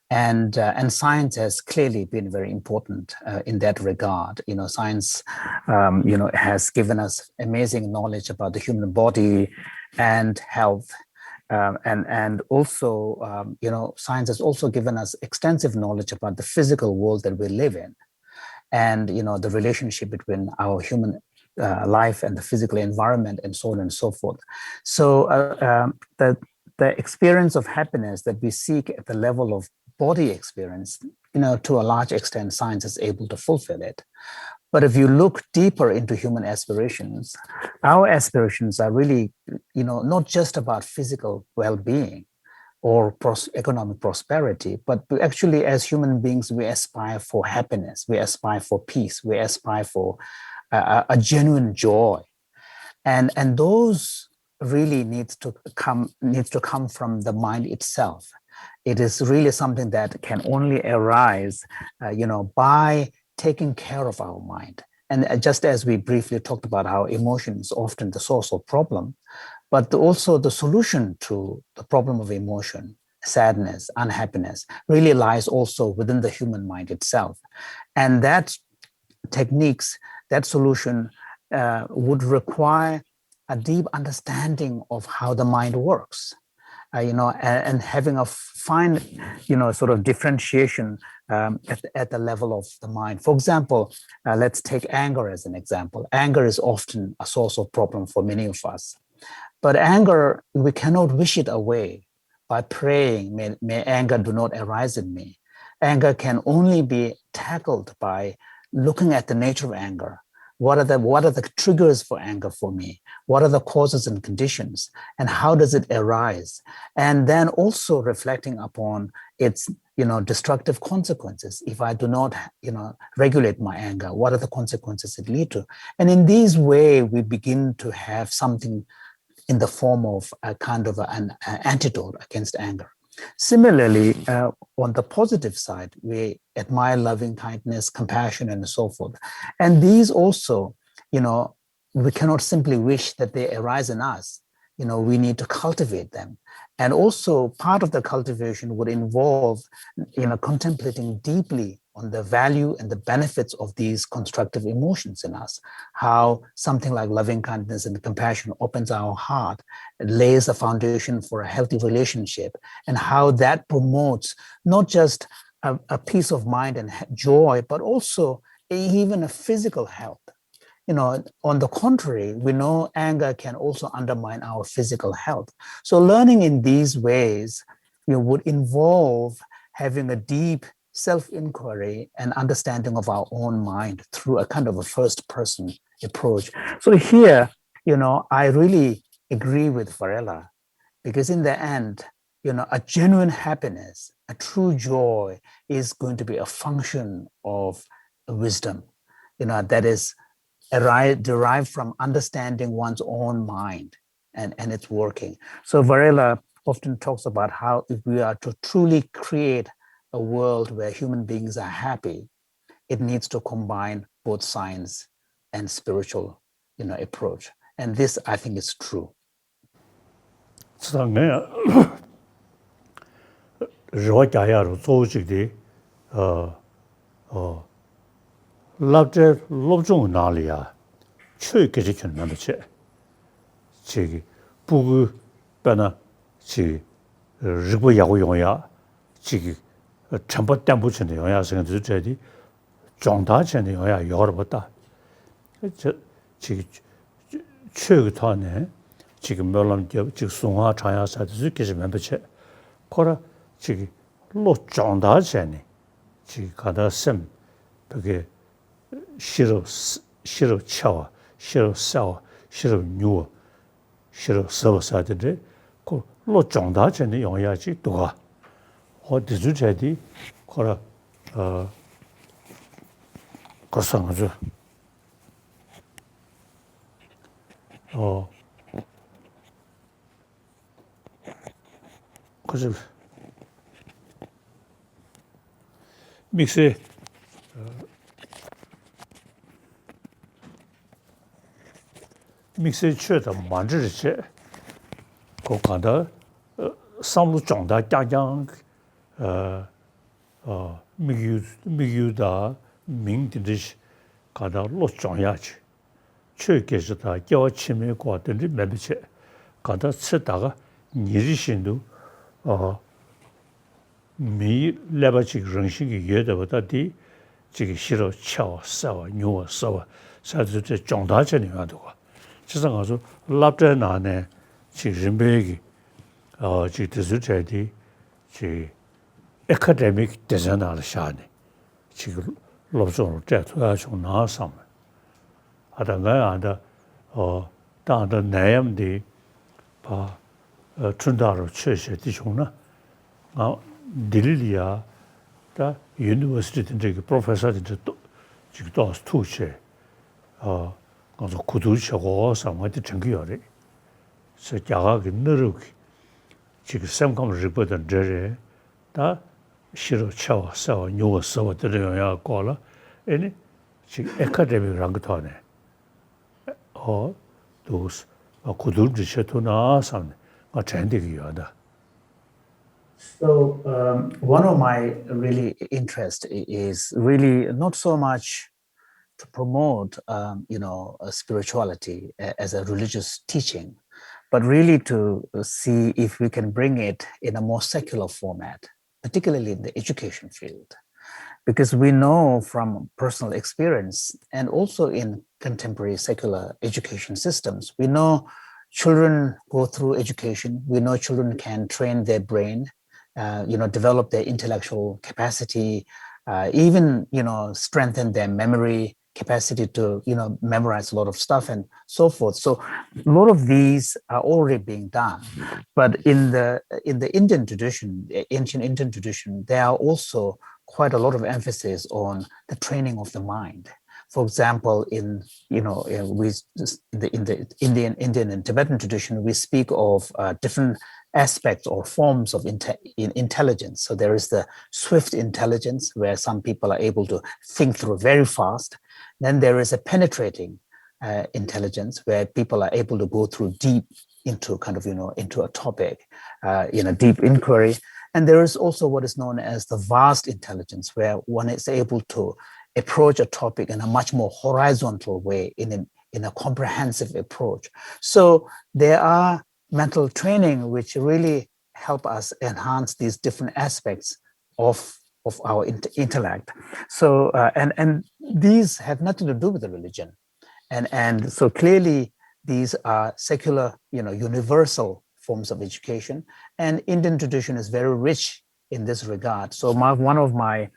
and science has clearly been very important in that regard. Science has given us amazing knowledge about the human body and health. And also, science has also given us extensive knowledge about the physical world that we live in, and the relationship between our human life and the physical environment, and so on and so forth. So the experience of happiness that we seek at the level of body experience, to a large extent, science is able to fulfill it. But if you look deeper into human aspirations, our aspirations are really, not just about physical well-being or economic prosperity, but actually, as human beings, we aspire for happiness, we aspire for peace, we aspire for a genuine joy, and those really needs to come from the mind itself. It is really something that can only arise, by taking care of our mind. And just as we briefly talked about how emotion is often the source of problem, but also the solution to the problem of emotion, sadness, unhappiness, really lies also within the human mind itself. And that techniques, that solution would require a deep understanding of how the mind works. And having a fine, sort of differentiation at the level of the mind. For example, let's take anger as an example. Anger is often a source of problem for many of us. But anger, we cannot wish it away. by praying, may anger do not arise in me. Anger can only be tackled by looking at the nature of anger. What are the triggers for anger for me? What are the causes and conditions? And how does it arise? And then also reflecting upon its destructive consequences. If I do not regulate my anger, what are the consequences it lead to? And in this way, we begin to have something in the form of a kind of an antidote against anger. Similarly, on the positive side, we admire loving kindness, compassion, and so forth. And these also, we cannot simply wish that they arise in us. We need to cultivate them. And also part of the cultivation would involve, contemplating deeply on the value and the benefits of these constructive emotions in us, how something like loving kindness and compassion opens our heart, lays the foundation for a healthy relationship, and how that promotes not just a peace of mind and joy, but also even a physical health. On the contrary, we know anger can also undermine our physical health. So learning in these ways, would involve having a deep self-inquiry and understanding of our own mind through a kind of a first-person approach. So here, I really agree with Varela, because in the end, a genuine happiness, a true joy is going to be a function of wisdom, that is derived from understanding one's own mind and its working. So Varela often talks about how if we are to truly create a world where human beings are happy, it needs to combine both science and spiritual, approach. And this, I think, is true. labzhe lobzhong nali ya chui geji kyun nanda che chigi bugu bana chigi rigbo yagu yongya chigi champa tenpo chende yongya singa zu chedi zhongda chende yongya yorba chigi chui ge tane chigi melam chigi sunga chaya sa zu geji memba che kora chigi lo zhongda chende chigi kada sem peke 싫어 차와 싫어 싸워 싫어 누워 싫어 서버사들이 그로 정다 전에 용야지 도가 어디 주제디 그라 거상하죠 그래서 믹스 믹스에 쳐다 만지르체 고간다 상루 정다 짱짱 미유다 민디듯이 가다 로정야지 최께서다 겨치매 거든지 매비체 가다 쓰다가 니리신도 미 레바치 정식이 예더보다디 지기 싫어 쳐 싸워 누워 싸워 사주제 정다전이 와도가 지상 가서 랍제 나네 지 림베기 지 디즈제디 지 에카데믹 디자인을 샤네 지 로존을 제투야 좀 나서 하다가 안다 다다 내염디 바 춘다로 최세 디종나 딜리아 다 유니버시티 저기 프로페서들 또 지금 또 투체 가서 구두셔고 상황이 정규열이 서 자가게 늘고 지금 생각을 리포던 저래 다 싫어 쳐서 뉴어서 들어야 거라 아니 지금 에카데미랑 것도네 도스 구두르셔도나 상네 전대기여다. So one of my really interest is really not so much to promote, spirituality as a religious teaching, but really to see if we can bring it in a more secular format, particularly in the education field. Because we know from personal experience and also in contemporary secular education systems, we know, children go through education. We know children can train their brain, develop their intellectual capacity, even, strengthen their memory capacity to, memorize a lot of stuff and so forth. So a lot of these are already being done. But in the Indian tradition, ancient Indian tradition, there are also quite a lot of emphasis on the training of the mind. For example, in the Indian and Tibetan tradition, we speak of different aspects or forms of intelligence. So there is the swift intelligence, where some people are able to think through very fast. Then there is a penetrating intelligence, where people are able to go through deep into into a topic, deep inquiry. And there is also what is known as the vast intelligence, where one is able to approach a topic in a much more horizontal way, in a comprehensive approach. So there are mental training which really help us enhance these different aspects of our intellect. So and these have nothing to do with the religion, and so clearly these are secular, universal forms of education, and Indian tradition is very rich in this regard. So one of my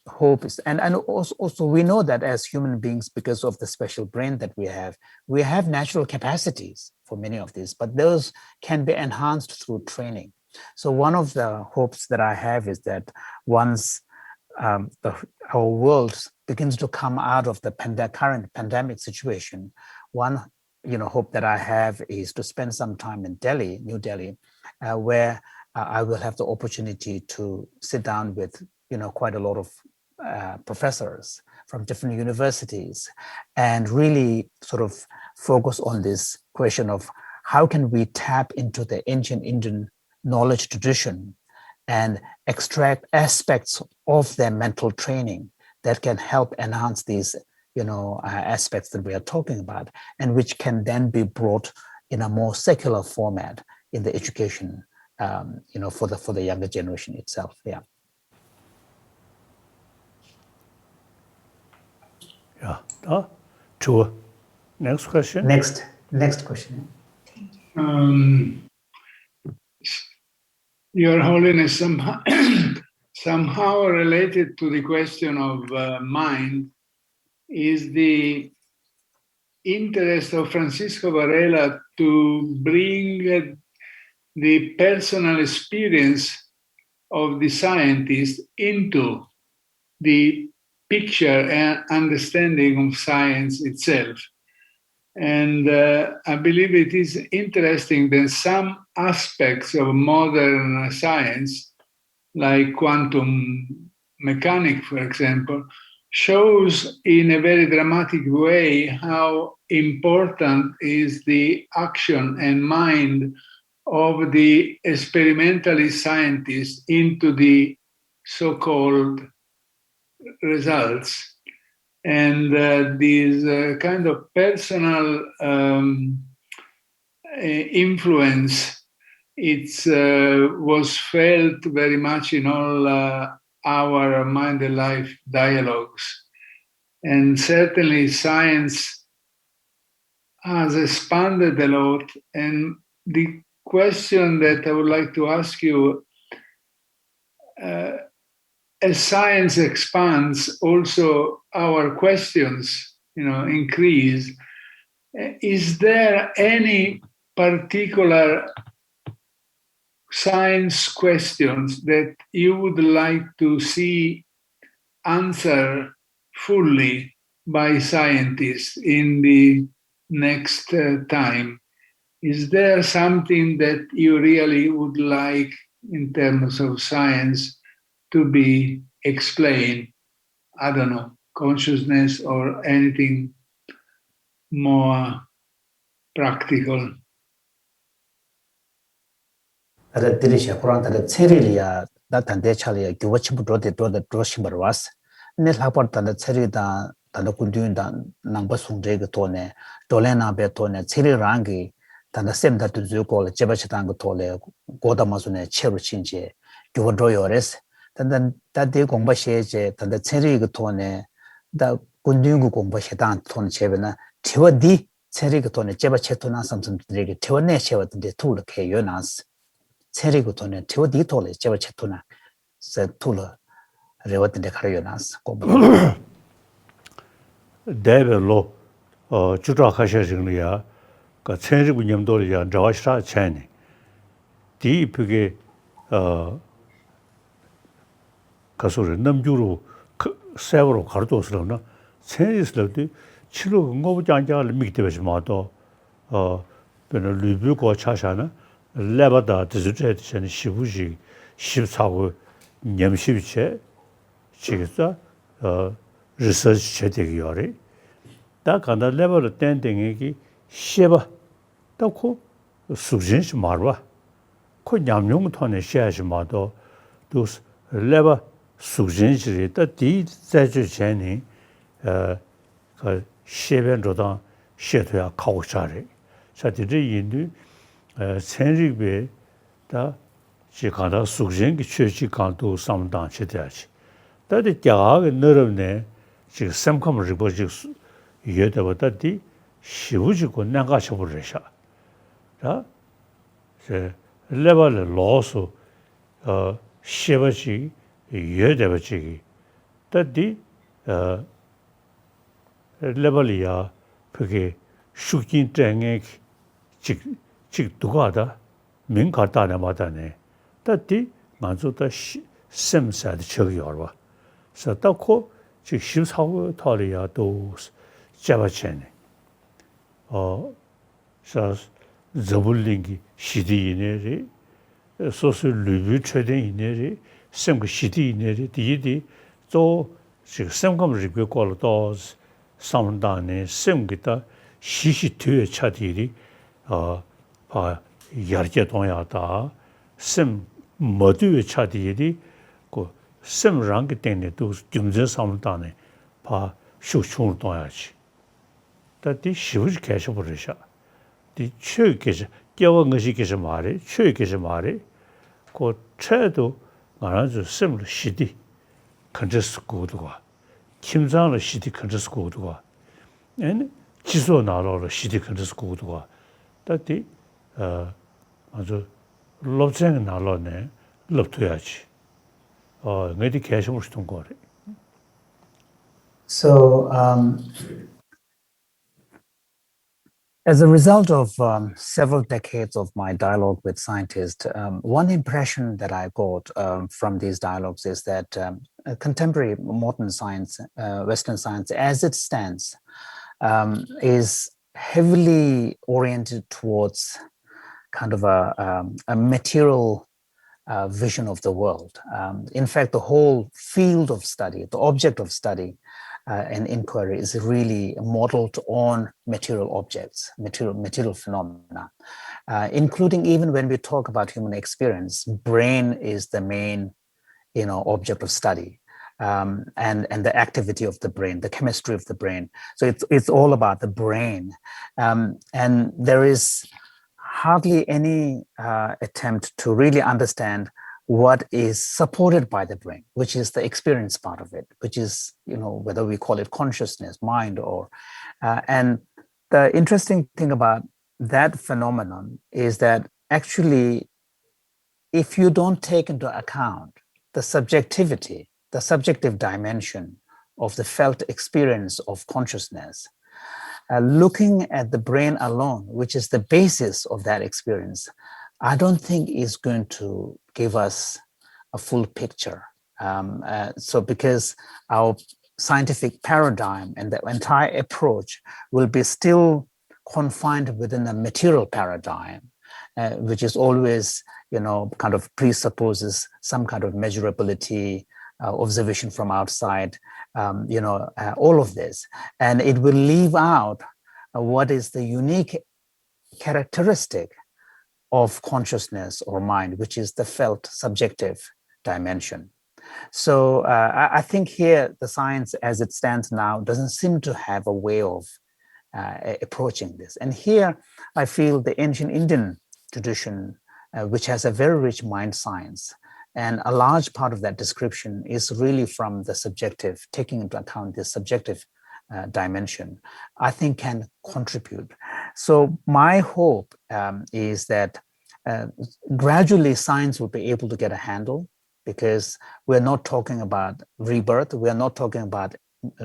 hope is, and also we know that as human beings, because of the special brain that we have natural capacities for many of these, but those can be enhanced through training. So one of the hopes that I have is that once our world begins to come out of the current pandemic situation, one hope that I have is to spend some time in Delhi, New Delhi, where I will have the opportunity to sit down with quite a lot of professors from different universities, and really sort of focus on this question of how can we tap into the ancient Indian knowledge tradition and extract aspects of their mental training that can help enhance these aspects that we are talking about, and which can then be brought in a more secular format in the education for the younger generation itself. Yeah. Yeah. To next question. Next question. Your Holiness, somehow related to the question of mind is the interest of Francisco Varela to bring the personal experience of the scientist into the picture and understanding of science itself. And I believe it is interesting that some aspects of modern science, like quantum mechanics, for example, shows in a very dramatic way how important is the action and mind of the experimentalist scientist into the so-called results. And this kind of personal influence, it was felt very much in all our mind and life dialogues. And certainly science has expanded a lot. And the question that I would like to ask you, as science expands, also our questions, increase. Is there any particular science questions that you would like to see answered fully by scientists in the next time? Is there something that you really would like in terms of science to be explained? I don't know, consciousness or anything more practical. Ada dirisha Quran tada tserilia da tante chalia gyuwachimbu dode droshimbar was. Ne lapar tanda tseri da tanda kunduyun da nangba sungze ga tone, dole na be tone, tseri rangi tanda sem da tunzuyo kola jebachitanga tole goda mazune cheru chinje gyuwa droyores. Tanda da de gongba sheje tanda tseri ga tone da kunduyun gu gongba shedan tone chebe na tiwa di 체리고 돈에 제바 체토나 삼성들에게 태원내 채웠던데 툴을 개요나스 체리고 돈에 태워디 톨에 제바 체토나 세 툴을 레웠던데 가려요나스 고모 대별로 주라하셔지는야 그 체리고 냠돌이야 저와시라 체니 디프게 가서를 남주로 세월로 가르도스러나 체리스럽디 치료 응고부장자를 미기되지 마도 변을 리뷰고 차샤나 레바다 드즈제는 시부지 14고 냠시비체 지금서 리서치 제대기요리 다 간다 레벨을 땡땡이기 셰바 또고 수진시 말와 그 냠용 톤에 셰야지 마도 또 레바 수진시 디 자주제니 그 셰변로다 셰토야 가오샤리 자디리 인도 생리베 다 지가다 수진기 최지 강도 상당치대야지 다들 자가 너럽네 지금 샘컴을 리버지 이해되었다디 시부지고 나가셔 버리셔 자 제 레벨을 로스 셰버지 이해되었지 다디 레벨이야 그게 슈긴 땡에 직 누가다 민가다네 마다네 다디 만족다 셈사드 저기여와 서다코 즉 14호 탈이야 또 잡아채네 서 저불링기 시디이네리 소스 리뷰 최대이네리 셈그 시디이네리 디디 또 지금 셈컴 리뷰 콜도 상단에 셈기다 시시트에 차디리 바 야르게 동야다 셈 모두의 차디리 그 셈랑게 때문에 또 경제 상단에 바 쇼충을 동야지 다디 시부지 계셔 버리셔 디 최께서 깨워 것이 계셔 말이 최께서 말이 그 최도 말아주 셈을 시디 컨저스 고도가 김장의 시디 컨저스 고도가 엔 지소 나로로 시디 컨저스 고도가 다디 아주 롭쟁 나로네 롭둬야지 내디 계셔물 시던 거래 So as a result of several decades of my dialogue with scientists, one impression that I got from these dialogues is that contemporary modern science, Western science, as it stands, is heavily oriented towards kind of a material vision of the world. In fact, the whole field of study, the object of study, and inquiry is really modeled on material objects, material phenomena, including even when we talk about human experience, brain is the main, object of study, and the activity of the brain, the chemistry of the brain. So it's all about the brain, and there is hardly any attempt to really understand what is supported by the brain, which is the experience part of it, which is, whether we call it consciousness, mind, or, and the interesting thing about that phenomenon is that actually, if you don't take into account the subjectivity, the subjective dimension of the felt experience of consciousness, looking at the brain alone, which is the basis of that experience, I don't think is going to give us a full picture. So because our scientific paradigm and the entire approach will be still confined within a material paradigm, which is always, kind of presupposes some kind of measurability, observation from outside, all of this. And it will leave out what is the unique characteristic of consciousness or mind, which is the felt subjective dimension. So I think here the science as it stands now doesn't seem to have a way of approaching this. And here I feel the ancient Indian tradition, which has a very rich mind science, and a large part of that description is really from the subjective, taking into account the subjective dimension, I think can contribute. So my hope is that gradually science will be able to get a handle, because we're not talking about rebirth, we're not talking about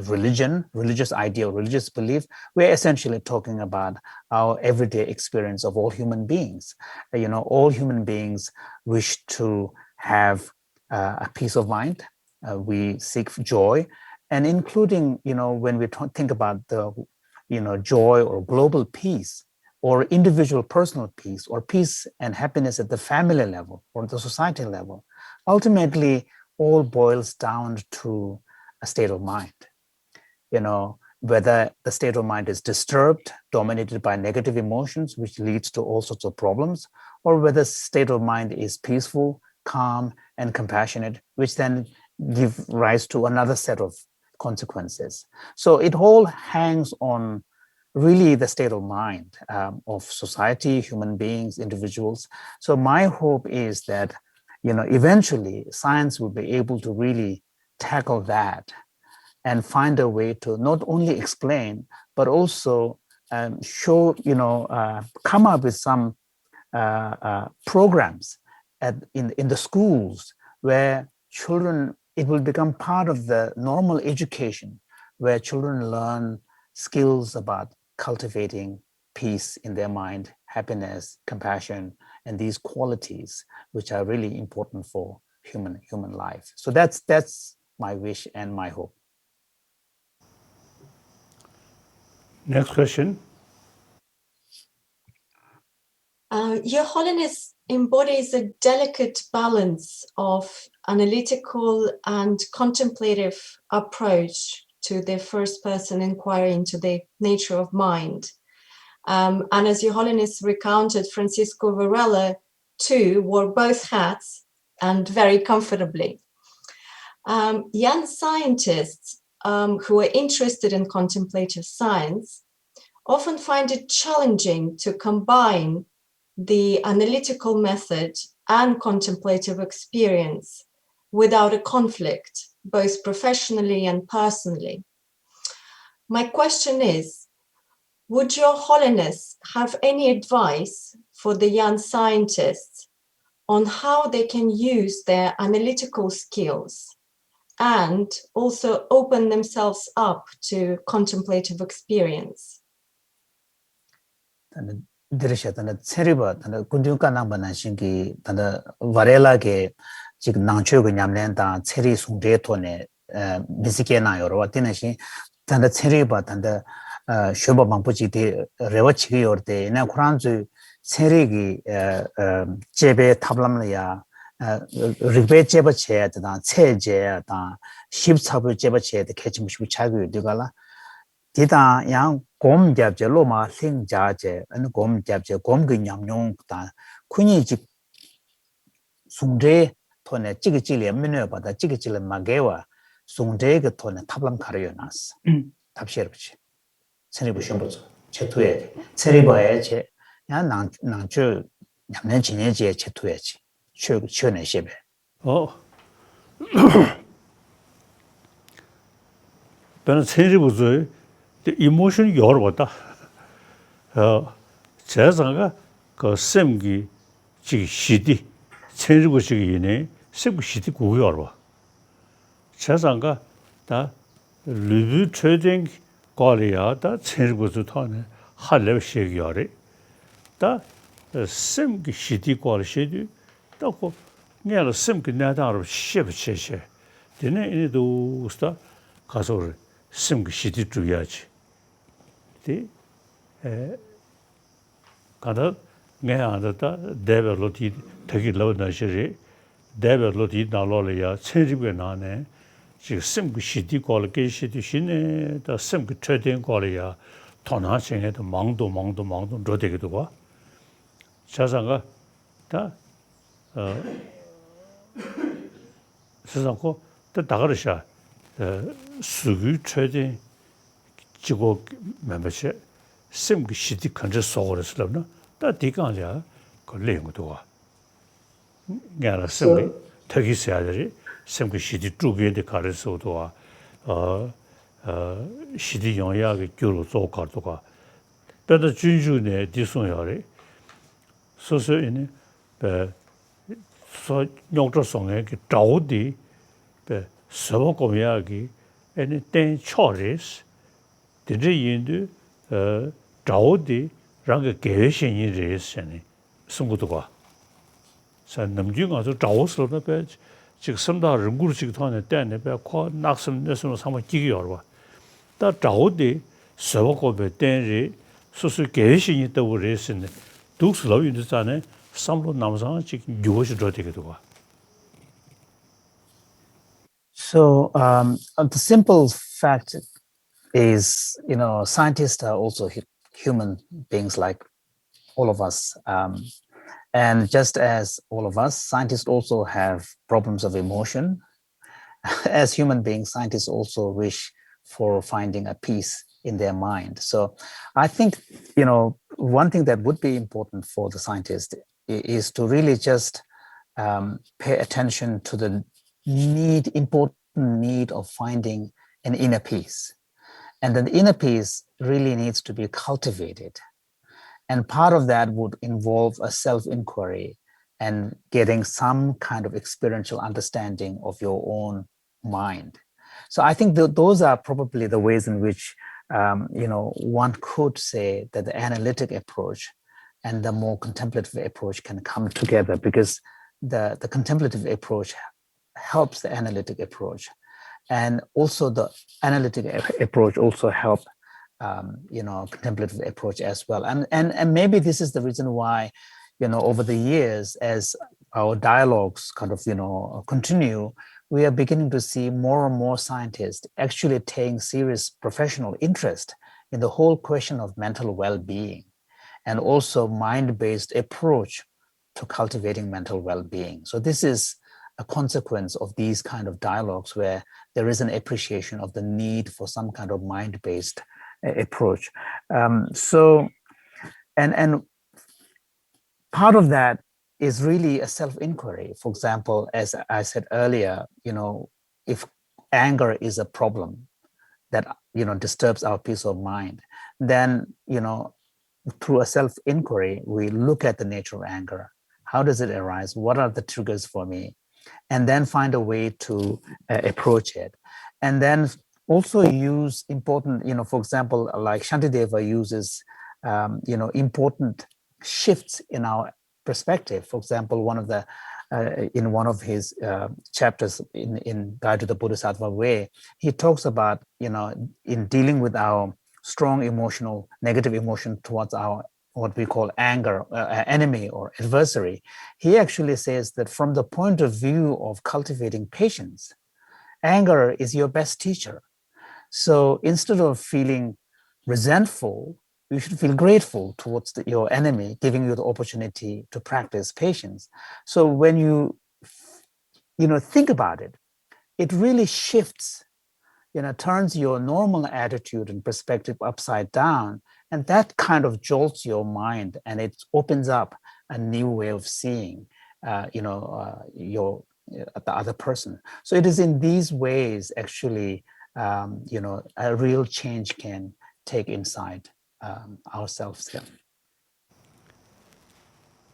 religion, religious idea, religious belief. We're essentially talking about our everyday experience of all human beings. All human beings wish to have a peace of mind. We seek joy, and including, when we think about the, joy or global peace, or individual personal peace, or peace and happiness at the family level or the society level, ultimately all boils down to a state of mind. Whether the state of mind is disturbed, dominated by negative emotions, which leads to all sorts of problems, or whether state of mind is peaceful, calm, and compassionate, which then give rise to another set of consequences. So it all hangs on really the state of mind of society, human beings, individuals. So my hope is that, eventually science will be able to really tackle that and find a way to not only explain, but also show, come up with some programs in the schools where children, it will become part of the normal education, where children learn skills about cultivating peace in their mind, happiness, compassion, and these qualities, which are really important for human life. So that's my wish and my hope. Next question. Your Holiness embodies a delicate balance of analytical and contemplative approach to the first-person inquiry into the nature of mind. And as Your Holiness recounted, Francisco Varela too wore both hats, and very comfortably. Young scientists who are interested in contemplative science often find it challenging to combine the analytical method and contemplative experience without a conflict, both professionally and personally. My question is, would Your Holiness have any advice for the young scientists on how they can use their analytical skills and also open themselves up to contemplative experience? 드르샤 단다 체리바 단다 군중간나바나 신기 단다 바렐라게 지금 낭초고 냠nen다 체리 송제 토네 미스케나 여러 왔데나시 단다 체리바 단다 쇼바 방부지데 레와치기 요르데 나 쿠란즈 체리기 제베 탑람이야 리베 제바 체야다 체제야다 십사부 제바 체야다 개침시고 차고 되가라 디다 양 곰잡제 로마 생자제 안 곰잡제 곰근양용 다 군이지 숭제 토네 찌기찌리 면에 받아 찌기찌리 마게와 숭제가 토네 탑람 가려놨어 탑시르지 체리부 셴보죠 제투에 체리바에 제 야낭낭주 냠년 지내제 제투에지 최내 셰베 저는 체리부죠 the emotion yor보다 제자가 그 셈기 지 시디 체리부식이네 셈기 시디 고요로 제자가 다 리뷰 트레이딩 거리야 다 체리부도 타네 할래 시기요리 다 셈기 시디 거리 시디 또고 내가 셈기 나다로 셰브셰셰 되네 이도 스타 가서 셈기 시디 주야지 가다 내한테 데벨로티 되게 로나시리 데벨로티 나로리아 체리베 나네 지금 셈그 시디 콜게 시디 신에 다 셈그 트레이딩 콜이야 토나싱에도 망도 로데기도 봐 자상가 다 세상고 다 다가르샤 수규 트레이딩 지고 멤버십 셈그 시디 컨트 소거스럽나 다 디간이야 걸레고도 와 내가 셈이 되게 있어야지 셈그 시디 주변에 가르쳐도 와 시디 영향이 교로 조카도가 better junjune disonyore. So in so nyokto songe ki taudi be sobokomyagi any ten chores did yindu taudi rang geishin yin res yani sunguduwa. 자 남중 아주 자오스로 배 지금 섬다 연구를 지금 하는 때에 배코 낙선 내서는 상황 기기 열어 다 자오디 서버고베 때리 수수 계신이 또 그랬는데 독스로 인도산에 삼로 남상 지금 요것이 더 되게 되고 So the simple fact is, scientists are also human beings like all of us. And just as all of us, scientists also have problems of emotion. As human beings, scientists also wish for finding a peace in their mind. So I think, one thing that would be important for the scientist is to really just pay attention to the important need of finding an inner peace. And then the inner peace really needs to be cultivated. And part of that would involve a self-inquiry and getting some kind of experiential understanding of your own mind. So I think those are probably the ways in which, one could say that the analytic approach and the more contemplative approach can come together, because the contemplative approach helps the analytic approach. And also the analytic approach also helps contemplative approach as well. And maybe this is the reason why, over the years, as our dialogues kind of, continue, we are beginning to see more and more scientists actually taking serious professional interest in the whole question of mental well-being and also mind-based approach to cultivating mental well-being. So this is a consequence of these kind of dialogues where there is an appreciation of the need for some kind of mind-based approach. And part of that is really a self-inquiry. For example, as I said earlier, if anger is a problem that disturbs our peace of mind, then through a self-inquiry, we look at the nature of anger. How does it arise? What are the triggers for me? And then find a way to approach it. And then also use important, for example, like Shantideva uses, important shifts in our perspective. For example, in one of his chapters in Guide to the Bodhisattva Way, he talks about, in dealing with our strong negative emotion towards our what we call anger, enemy or adversary, he actually says that from the point of view of cultivating patience, anger is your best teacher. So instead of feeling resentful, you should feel grateful towards your enemy, giving you the opportunity to practice patience. So when you think about it, it really shifts, turns your normal attitude and perspective upside down. And that kind of jolts your mind, and it opens up a new way of seeing, the other person. So it is in these ways, actually, a real change can take inside ourselves. Yeah.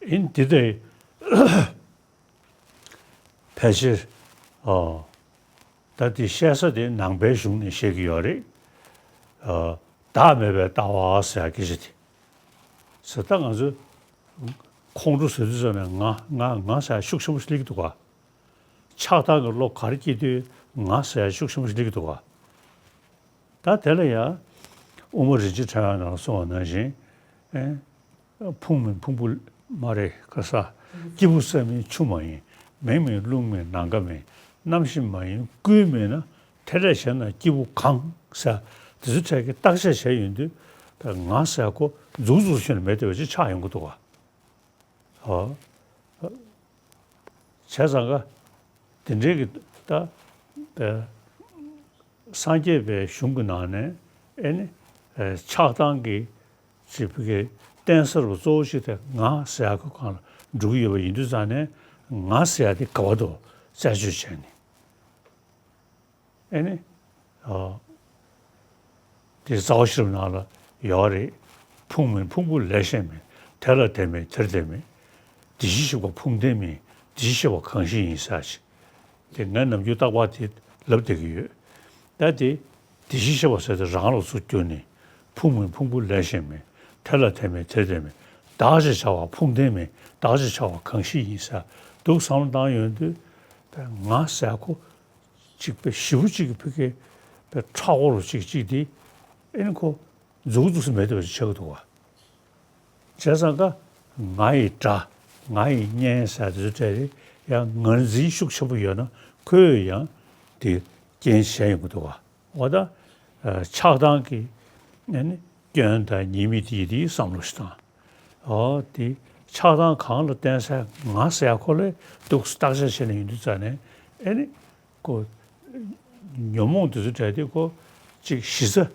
In today, 패시 다디 샤서데 낭배중네 셰기요리 다음에 다와서 기시티 서당아주 콩주스즈는 나사 숙심스리기도 가 차다걸로 가르치되 나사 숙심스리기도 가 다텔이야 오머지지 차나서 나지 풍불 말에 가서 기부섬이 추모이 매매 룸에 난가매 남신마이 꾸면은 테레션나 기부 강사 드스차게 딱세 셔인데 나사고 주주신 매대지 차인 것도 가 제사가 된저기 다 상계배 흉근안에 에네 차단기 집게 댄서로 조시대 나사고 간 주의와 인도산에 나사야디 가도 자주셔니 에네 디 자오시르나라 요리 풍문 풍부 레셔메 텔라 때문에 terdeме 디시시고 풍데미 디시시고 강시 인사시 내가 유다와티 럽되기요 다디 디시시고서도 장로 수준이 풍문 풍부 레셔메 텔라 때문에 terdeme 다지샤와 풍데미 다지샤와 강시 인사 또 상당연도 나사고 직배 시우지기 그게 차고로 지지디 이거 조주스 매도 저도 자상가 나이자 나이 년사들이 야 응지 숙셔부여는 그야 디 견시행도 와 오다 차당기 네 견다 니미디디 삼로스타 어디 차당 강로 댄사 나서야 콜레 독스타셔는 인도잖아요 아니 그 녀몽도 저되고 즉 시서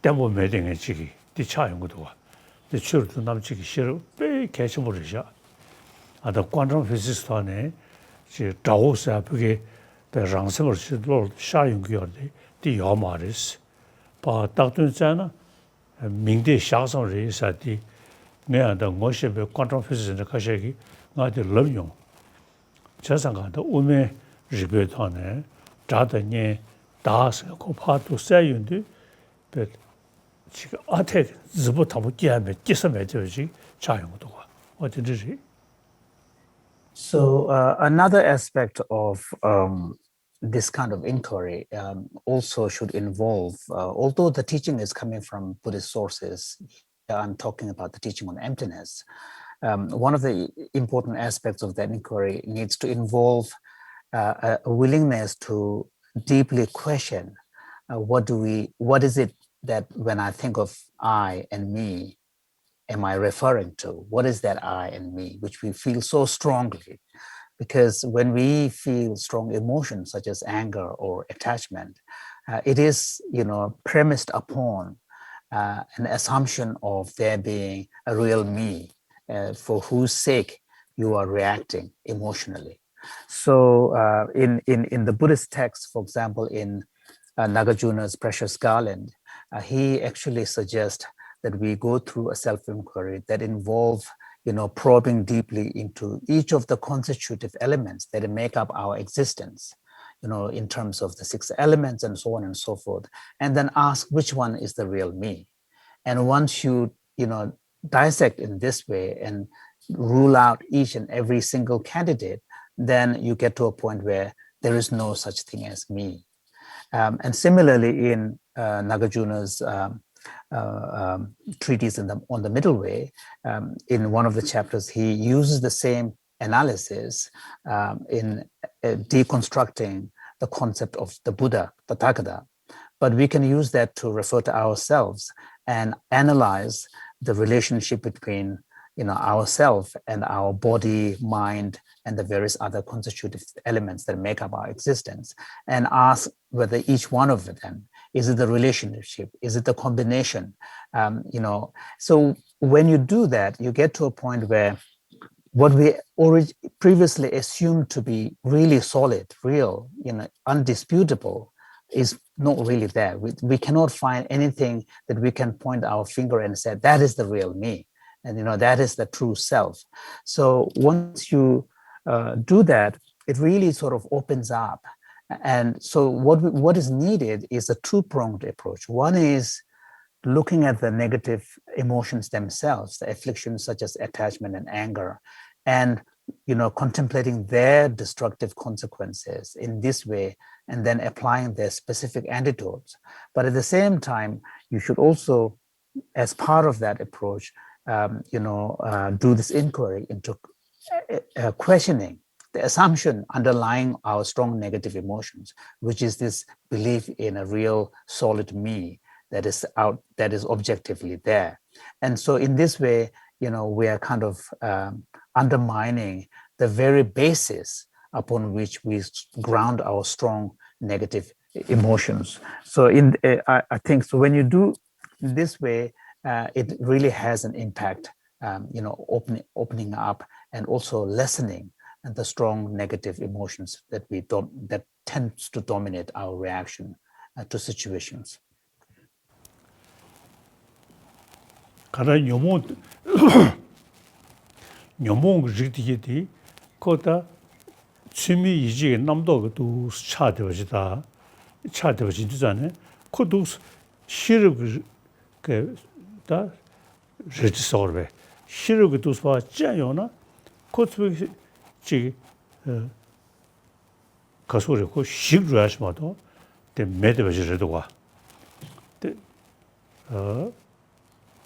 때문에 매딩에 지기 뒤차는 것도 와 근데 추르도 남지기 싫어 배 개심으로죠 아다 관점 피지스터네 지 자오사 그게 배랑성을 시도 샤용기어데 디요마리스 바 딱든잖아 민대 샤성 레사디 내한테 뭐시베 관점 피지스는 가셔기 나한테 럼용 저상가도 오메 리베터네 자더니 다스 고파도 세윤데 배 지금 아태 ዝ부터 기하면 기서면 되지 자용도 와 어디지. So another aspect of this kind of inquiry also should involve, although the teaching is coming from Buddhist sources, I'm talking about the teaching on emptiness. One of the important aspects of that inquiry needs to involve a willingness to deeply question what is it that when I think of I and me, am I referring to? What is that I and me, which we feel so strongly? Because when we feel strong emotions such as anger or attachment, it is, premised upon an assumption of there being a real me for whose sake you are reacting emotionally. So in the Buddhist text, for example, in Nagarjuna's Precious Garland, he actually suggests that we go through a self-inquiry that involve, probing deeply into each of the constitutive elements that make up our existence, in terms of the 6 elements and so on and so forth, and then ask which one is the real me. And once you, dissect in this way and rule out each and every single candidate, then you get to a point where there is no such thing as me. And similarly, in Nagarjuna's treatise on the Middle Way, in one of the chapters, he uses the same analysis in deconstructing the concept of the Buddha, Tathagata. But we can use that to refer to ourselves and analyze the relationship between ourself and our body, mind, and the various other constitutive elements that make up our existence, and ask whether each one of them, is it the relationship, is it the combination? So when you do that, you get to a point where what we previously assumed to be really solid, real, undisputable, is not really there. We cannot find anything that we can point our finger and say, that is the real me. And that is the true self. So once you do that, it really sort of opens up. And so what is needed is a two-pronged approach. One is looking at the negative emotions themselves, the afflictions such as attachment and anger, and contemplating their destructive consequences in this way, and then applying their specific antidotes. But at the same time, you should also, as part of that approach, do this inquiry into questioning the assumption underlying our strong negative emotions, which is this belief in a real solid me that is objectively there. And so in this way, we are kind of undermining the very basis upon which we ground our strong negative emotions. So I think so when you do this way, it really has an impact, opening up and also lessening the strong negative emotions that tends to dominate our reaction to situations. 가라 녀몽 리디게디 코다 취미 이지게 남도도 차되어지다 차되어지잖아요. 코도 시르그 그다 레지서베 시르그 도스바 짜요나 코스비 지 가소르고 시르하시마도 데 메드베지르도가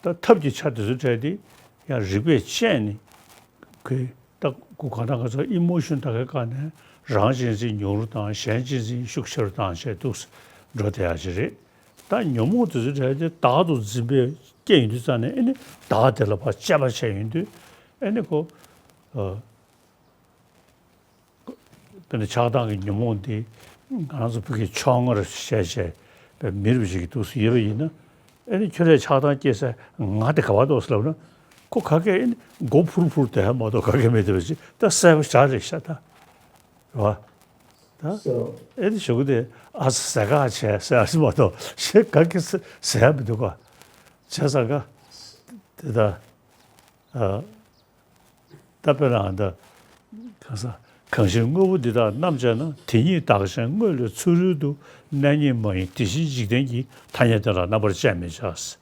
다 탑지 차드서 저디 야 리베 첸이 그딱 고가나가서 이모션 다가 가네 라진지 뇨르다 셴지지 슈크셔다 셰도스 로데아지리 다 뇨모도 저디 다도 집에 게임이잖아요. 아니 다들 봐 잡아채인데 아니 근데 자당이 뇨모인데 가서 그게 총을 셰셰 미르비지기 도스 예배이나 아니 저래 자당께서 나한테 가봐도 없으려나 꼭 가게 고프로 풀때 뭐도 가게 매들지 다 세브 잘했다 와 다 애들 저거데 아스사가 제사스 뭐도 시각게 세브도가 제사가 되다 답변한다 가서 강신고보다 남자는 대니 다가선 걸 수르도 난이 뭐이 디시지된기 다녀더라 나버리 재미졌어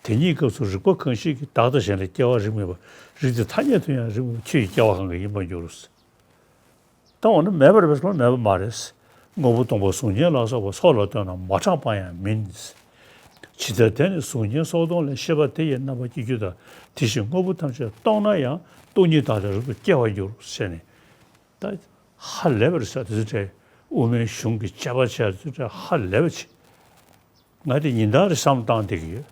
대니 것을 꼭 강식 다다선에 껴가지고 뭐 이제 다녀도야 좀 취 껴한 거 이번 요로스 또 오늘 매버버스 매버 말스 뭐부터 뭐 소녀라서 뭐 서로도는 마찬가지야 민스 지대된 소녀 소동을 셔버대 옛날 뭐 기교다 디신 거부터 저 떠나야 돈이 다들 껴가지고 세네 할 레벨에서 이제 오면 슝기 잡아셔야 진짜 할 레벨치 나도 인다를 상당되게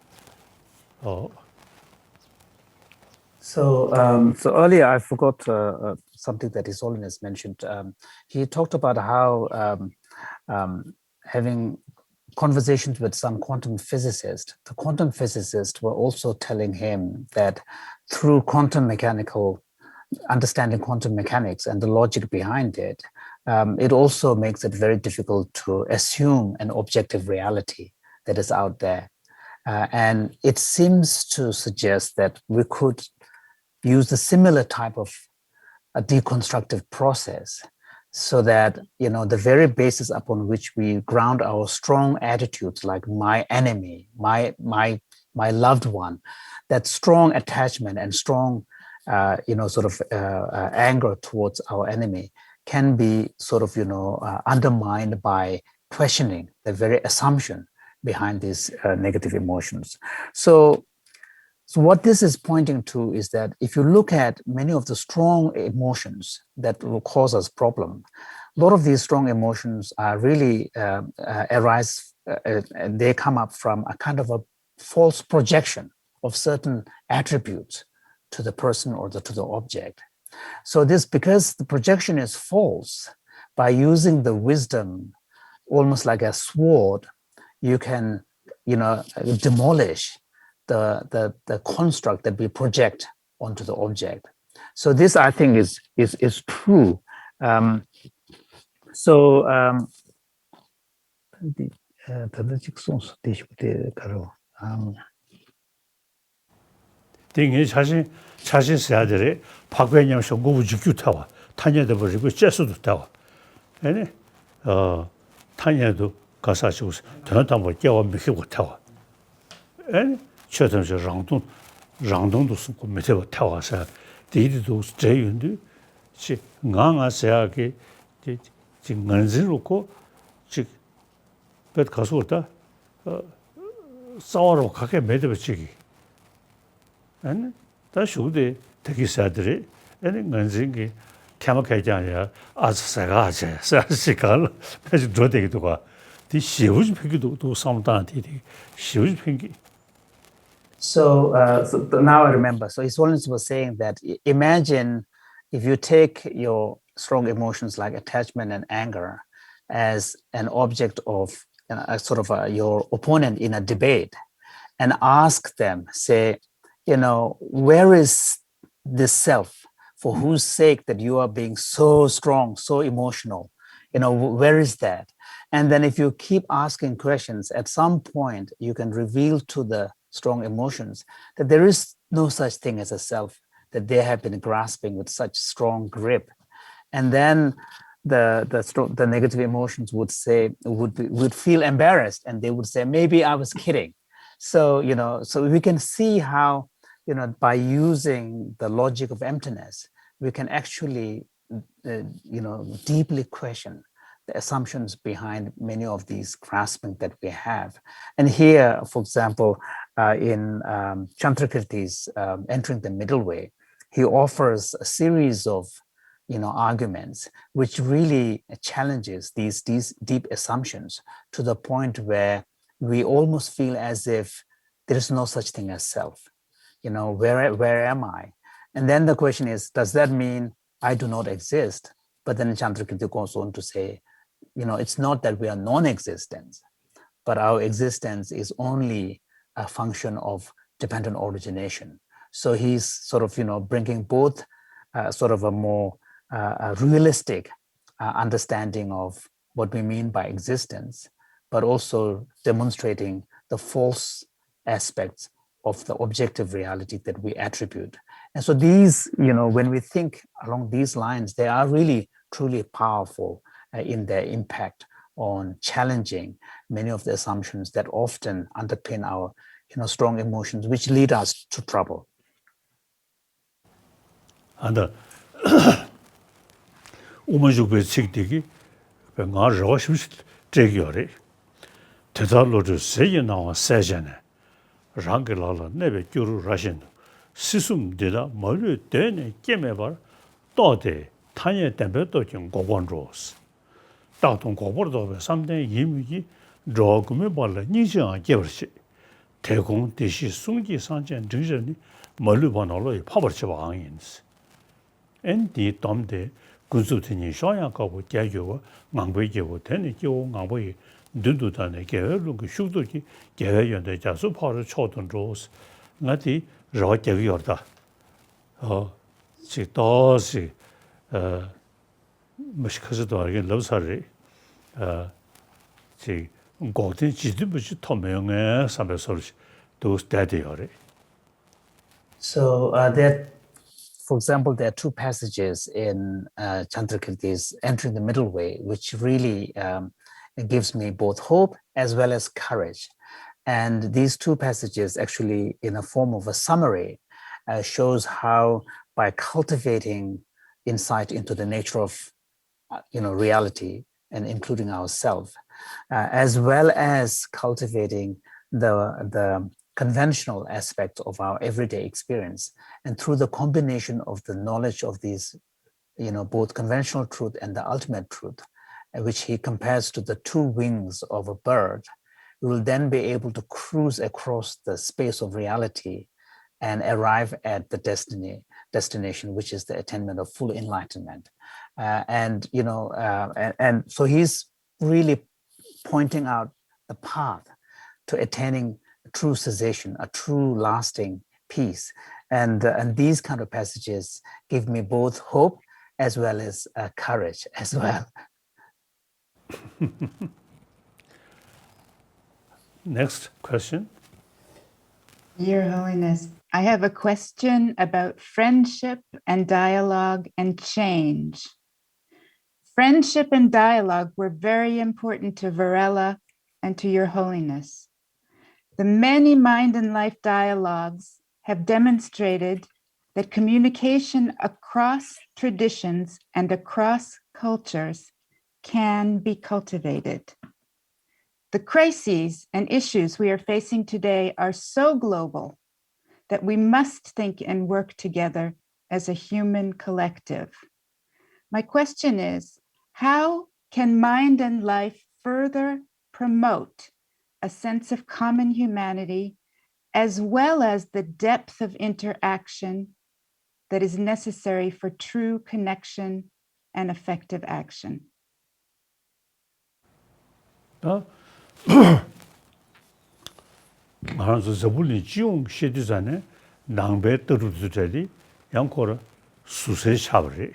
So earlier I forgot something that His Holiness mentioned. He talked about how having conversations with some quantum physicists, the quantum physicists were also telling him that through understanding quantum mechanics and the logic behind it, it also makes it very difficult to assume an objective reality that is out there. And it seems to suggest that we could use a similar type of a deconstructive process so that, the very basis upon which we ground our strong attitudes, like my enemy, my loved one, that strong attachment and strong, anger towards our enemy can be sort of, undermined by questioning the very assumption behind these negative emotions. So what this is pointing to is that if you look at many of the strong emotions that will cause us problem, a lot of these strong emotions are really they come up from a kind of a false projection of certain attributes to the person or to the object. So because the projection is false, by using the wisdom almost like a sword, you can, demolish the construct that we project onto the object. So this, I think, is true. 딩이 자신 세아들이 박배냥 선고부 지큐 타와 타녀도 버리고 째수도 타와 아니 타녀도 가사시고 전다 뭐 깨워 미히고 타와 아니 저든지 랑동도 쓰고 메테고 타와서 디디도 제윤도 지 강아세하게 지 만지르고 지 배 가서다 싸워로 가게 매듭치기 아니 다 쇼데 되게 사들이 아니 만진기 캐마카지 아니야 아스사가 아제 사시갈 그래서 저되기도 가 디시우지 팽기도 또 상당히 시우지 팽기. So now I remember. So His Holiness was saying that imagine if you take your strong emotions like attachment and anger as an object of your opponent in a debate and ask them, say, where is this self for whose sake that you are being so strong, so emotional? Where is that? And then if you keep asking questions, at some point you can reveal to the strong emotions, that there is no such thing as a self, that they have been grasping with such strong grip. And then the negative emotions would feel embarrassed, and they would say, maybe I was kidding. So, so we can see how, by using the logic of emptiness, we can actually, deeply question the assumptions behind many of these grasping that we have. And here, for example, in Chandrakirti's Entering the Middle Way, he offers a series of arguments which really challenges these deep assumptions to the point where we almost feel as if there is no such thing as self. Where am I? And then the question is, does that mean I do not exist? But then Chandrakirti goes on to say, it's not that we are non-existent, but our existence is only a function of dependent origination. So he's sort of, bringing both sort of a more realistic understanding of what we mean by existence, but also demonstrating the false aspects of the objective reality that we attribute. And so these, when we think along these lines, they are really truly powerful in their impact on challenging many of the assumptions that often underpin our strong emotions, which lead us to trouble. And 우먼죽배 책되기 nga roshmish tegyore tedalo de seyna wa sajane rangelala nebe gyuru rashin sisum dela malu dene kemebar tode tanye tembe tokin gogonros taton gobordo samden yimgi rogume balla nijang gebershi 대공 대시 숭기 상전 정전이 멀리 번호로 파버치 왕인스 엔디 덤데 군수트니 쇼야가고 개교와 망베게고 되는 교 망베 눈두다네 개로 그 슈도기 개연대 자수 파를 초던 로스 나디 로개기었다 지도시 무식하지도 알게 러사리 지 고든 지도부지 토명에 삼배서 those daddy. So for example, there are two passages in Chandrakirti's Entering the Middle Way, which really gives me both hope as well as courage. And these two passages actually, in a form of a summary, shows how by cultivating insight into the nature of reality and including ourselves, as well as cultivating the conventional aspects of our everyday experience. And through the combination of the knowledge of these, both conventional truth and the ultimate truth, which he compares to the two wings of a bird, we will then be able to cruise across the space of reality and arrive at the destination, which is the attainment of full enlightenment. And so he's really pointing out the path to attaining true cessation, a true lasting peace. And these kind of passages give me both hope as well as courage as well. Next question. Your Holiness, I have a question about friendship and dialogue and change. Friendship and dialogue were very important to Varela and to Your Holiness. The many mind and life dialogues have demonstrated that communication across traditions and across cultures can be cultivated. The crises and issues we are facing today are so global that we must think and work together as a human collective. My question is, how can mind and life further promote a sense of common humanity as well as the depth of interaction that is necessary for true connection and effective action? 말하면서 저분이 지용 시대전에 낭배 떨어지더니 양코를 수세 샤버리.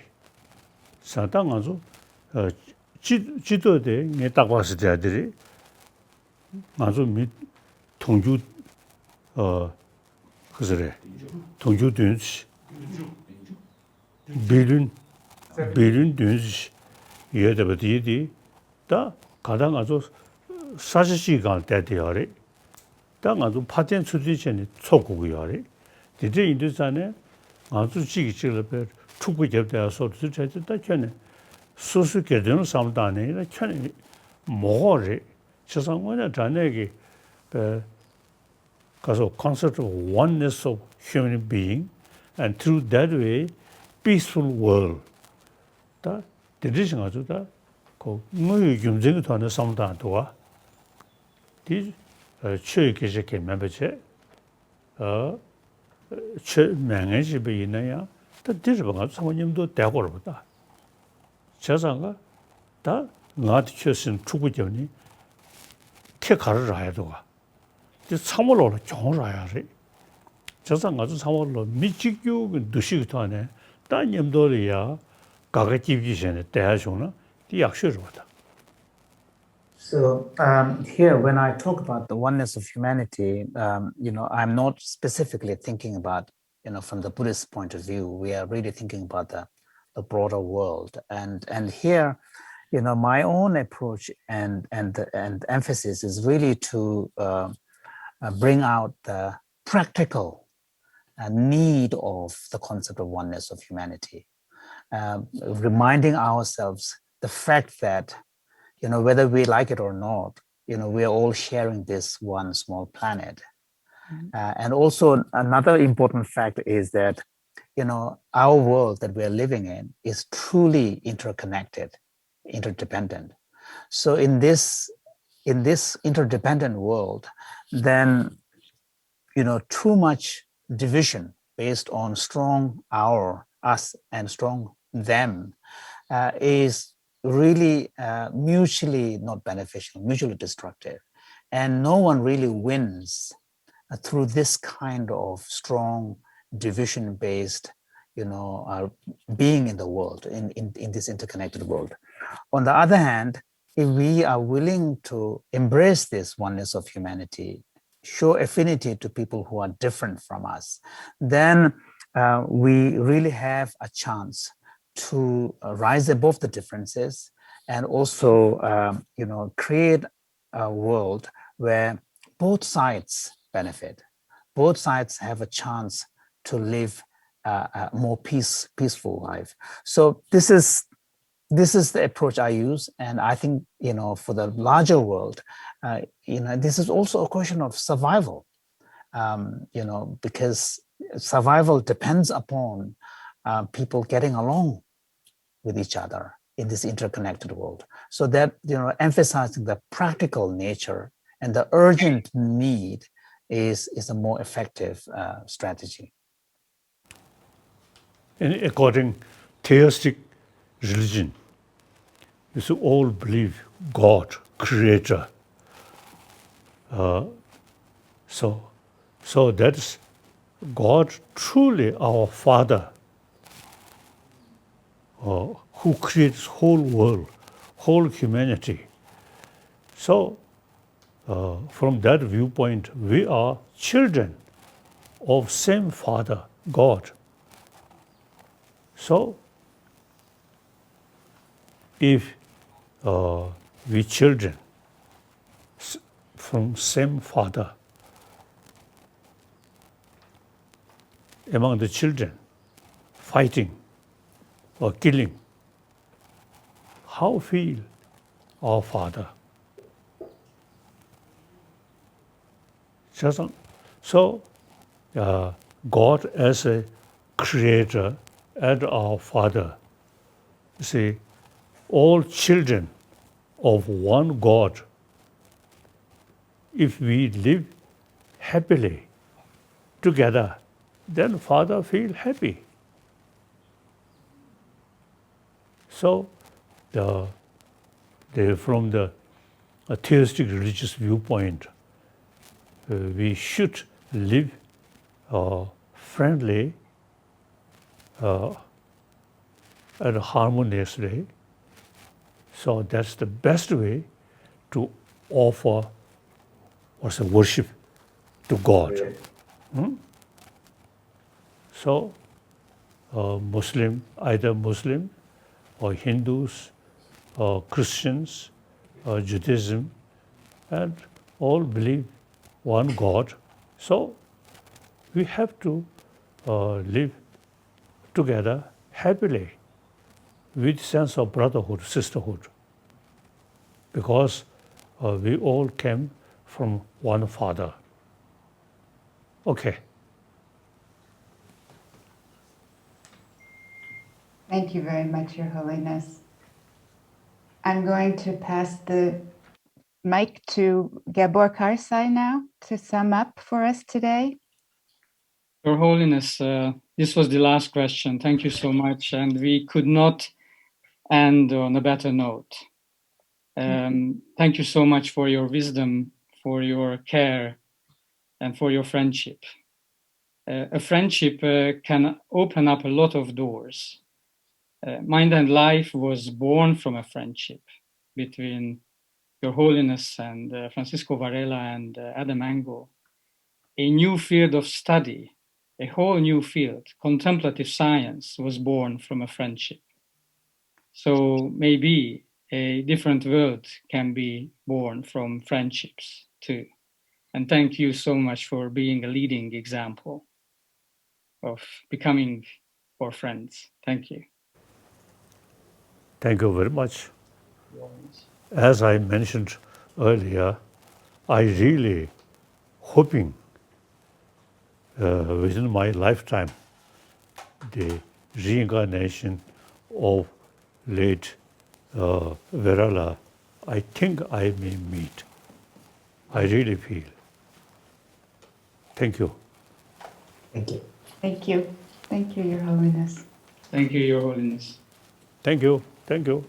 사당아서 지도대 내 딱 봤을 때들이 아주 미 통주 그래 동주 든지 빌린 든지 예데버디디 다 가당 아주 40시간 때되어리 당 아주 파전 수지전에 초고고요리 디제 인도산에 아주 지기질을 축구 접대서 수체다 전에 수수께되는 상담단에 전에 뭐를 세상에 전에기 가서 concept of oneness of human being and through that way peaceful world 다 디리싱 아주 다그 뭐의 경쟁이 되는 상담도와 디 최계적인 멤버체 최명예집이 있나야 또 디르방아 사모님도 대고로다 저상가 다 나한테 최신 추구전이 태가를 해야 되고 이 참으로 정을 해야 돼 저상 아주 참으로 미치교 두시도 안에 따님들이야 가가집기 전에 대하셔나 이 약속이다. So here, when I talk about the oneness of humanity, I'm not specifically thinking about, from the Buddhist point of view. We are really thinking about the broader world, and here, my own approach and emphasis is really to bring out the practical need of the concept of oneness of humanity, reminding ourselves the fact that whether we like it or not, we are all sharing this one small planet. And also another important fact is that, our world that we are living in is truly interconnected, interdependent. So in this interdependent world, then, too much division based on strong us and strong them is really mutually not beneficial, mutually destructive. And no one really wins through this kind of strong division-based, being in the world, in this interconnected world. On the other hand, if we are willing to embrace this oneness of humanity, show affinity to people who are different from us, then we really have a chance to rise above the differences and also, create a world where both sides benefit. Both sides have a chance to live a more peaceful life. So this is the approach I use, and I think for the larger world, this is also a question of survival. Because survival depends upon people getting along with each other in this interconnected world. So that, emphasizing the practical nature and the urgent need is a more effective strategy. And according theistic religion, you should all believe God, creator. So that is God truly our Father, who creates whole world, whole humanity. So from that viewpoint, we are children of same Father, God. So if we children from same Father, among the children fighting or killing, how feel our Father? So God as a creator and our Father, you see, all children of one God, if we live happily together, then Father feel happy. So from the theistic religious viewpoint, we should live friendly and harmoniously. So that's the best way to offer worship to God. So, Muslim, either Muslim or Hindus or Christians or Judaism, and all believe one God. So, we have to live together happily with sense of brotherhood, sisterhood, because we all came from one Father. Okay. Thank you very much, Your Holiness. I'm going to pass the mic to Gabor Karsai now to sum up for us today. Your Holiness, this was the last question. Thank you so much. And we could not end on a better note. Thank you so much for your wisdom, for your care, and for your friendship. A friendship can open up a lot of doors. Mind and Life was born from a friendship between Your Holiness and Francisco Varela and Adam Engel. A new field of study, a whole new field, contemplative science, was born from a friendship. So maybe a different world can be born from friendships too. And thank you so much for being a leading example of becoming our friends. Thank you. Thank you very much. As I mentioned earlier, I really hoping within my lifetime the reincarnation of late Varela, I think I may meet. I really feel. Thank you. Thank you. Thank you. Thank you, Your Holiness. Thank you, Your Holiness. Thank you. Thank you.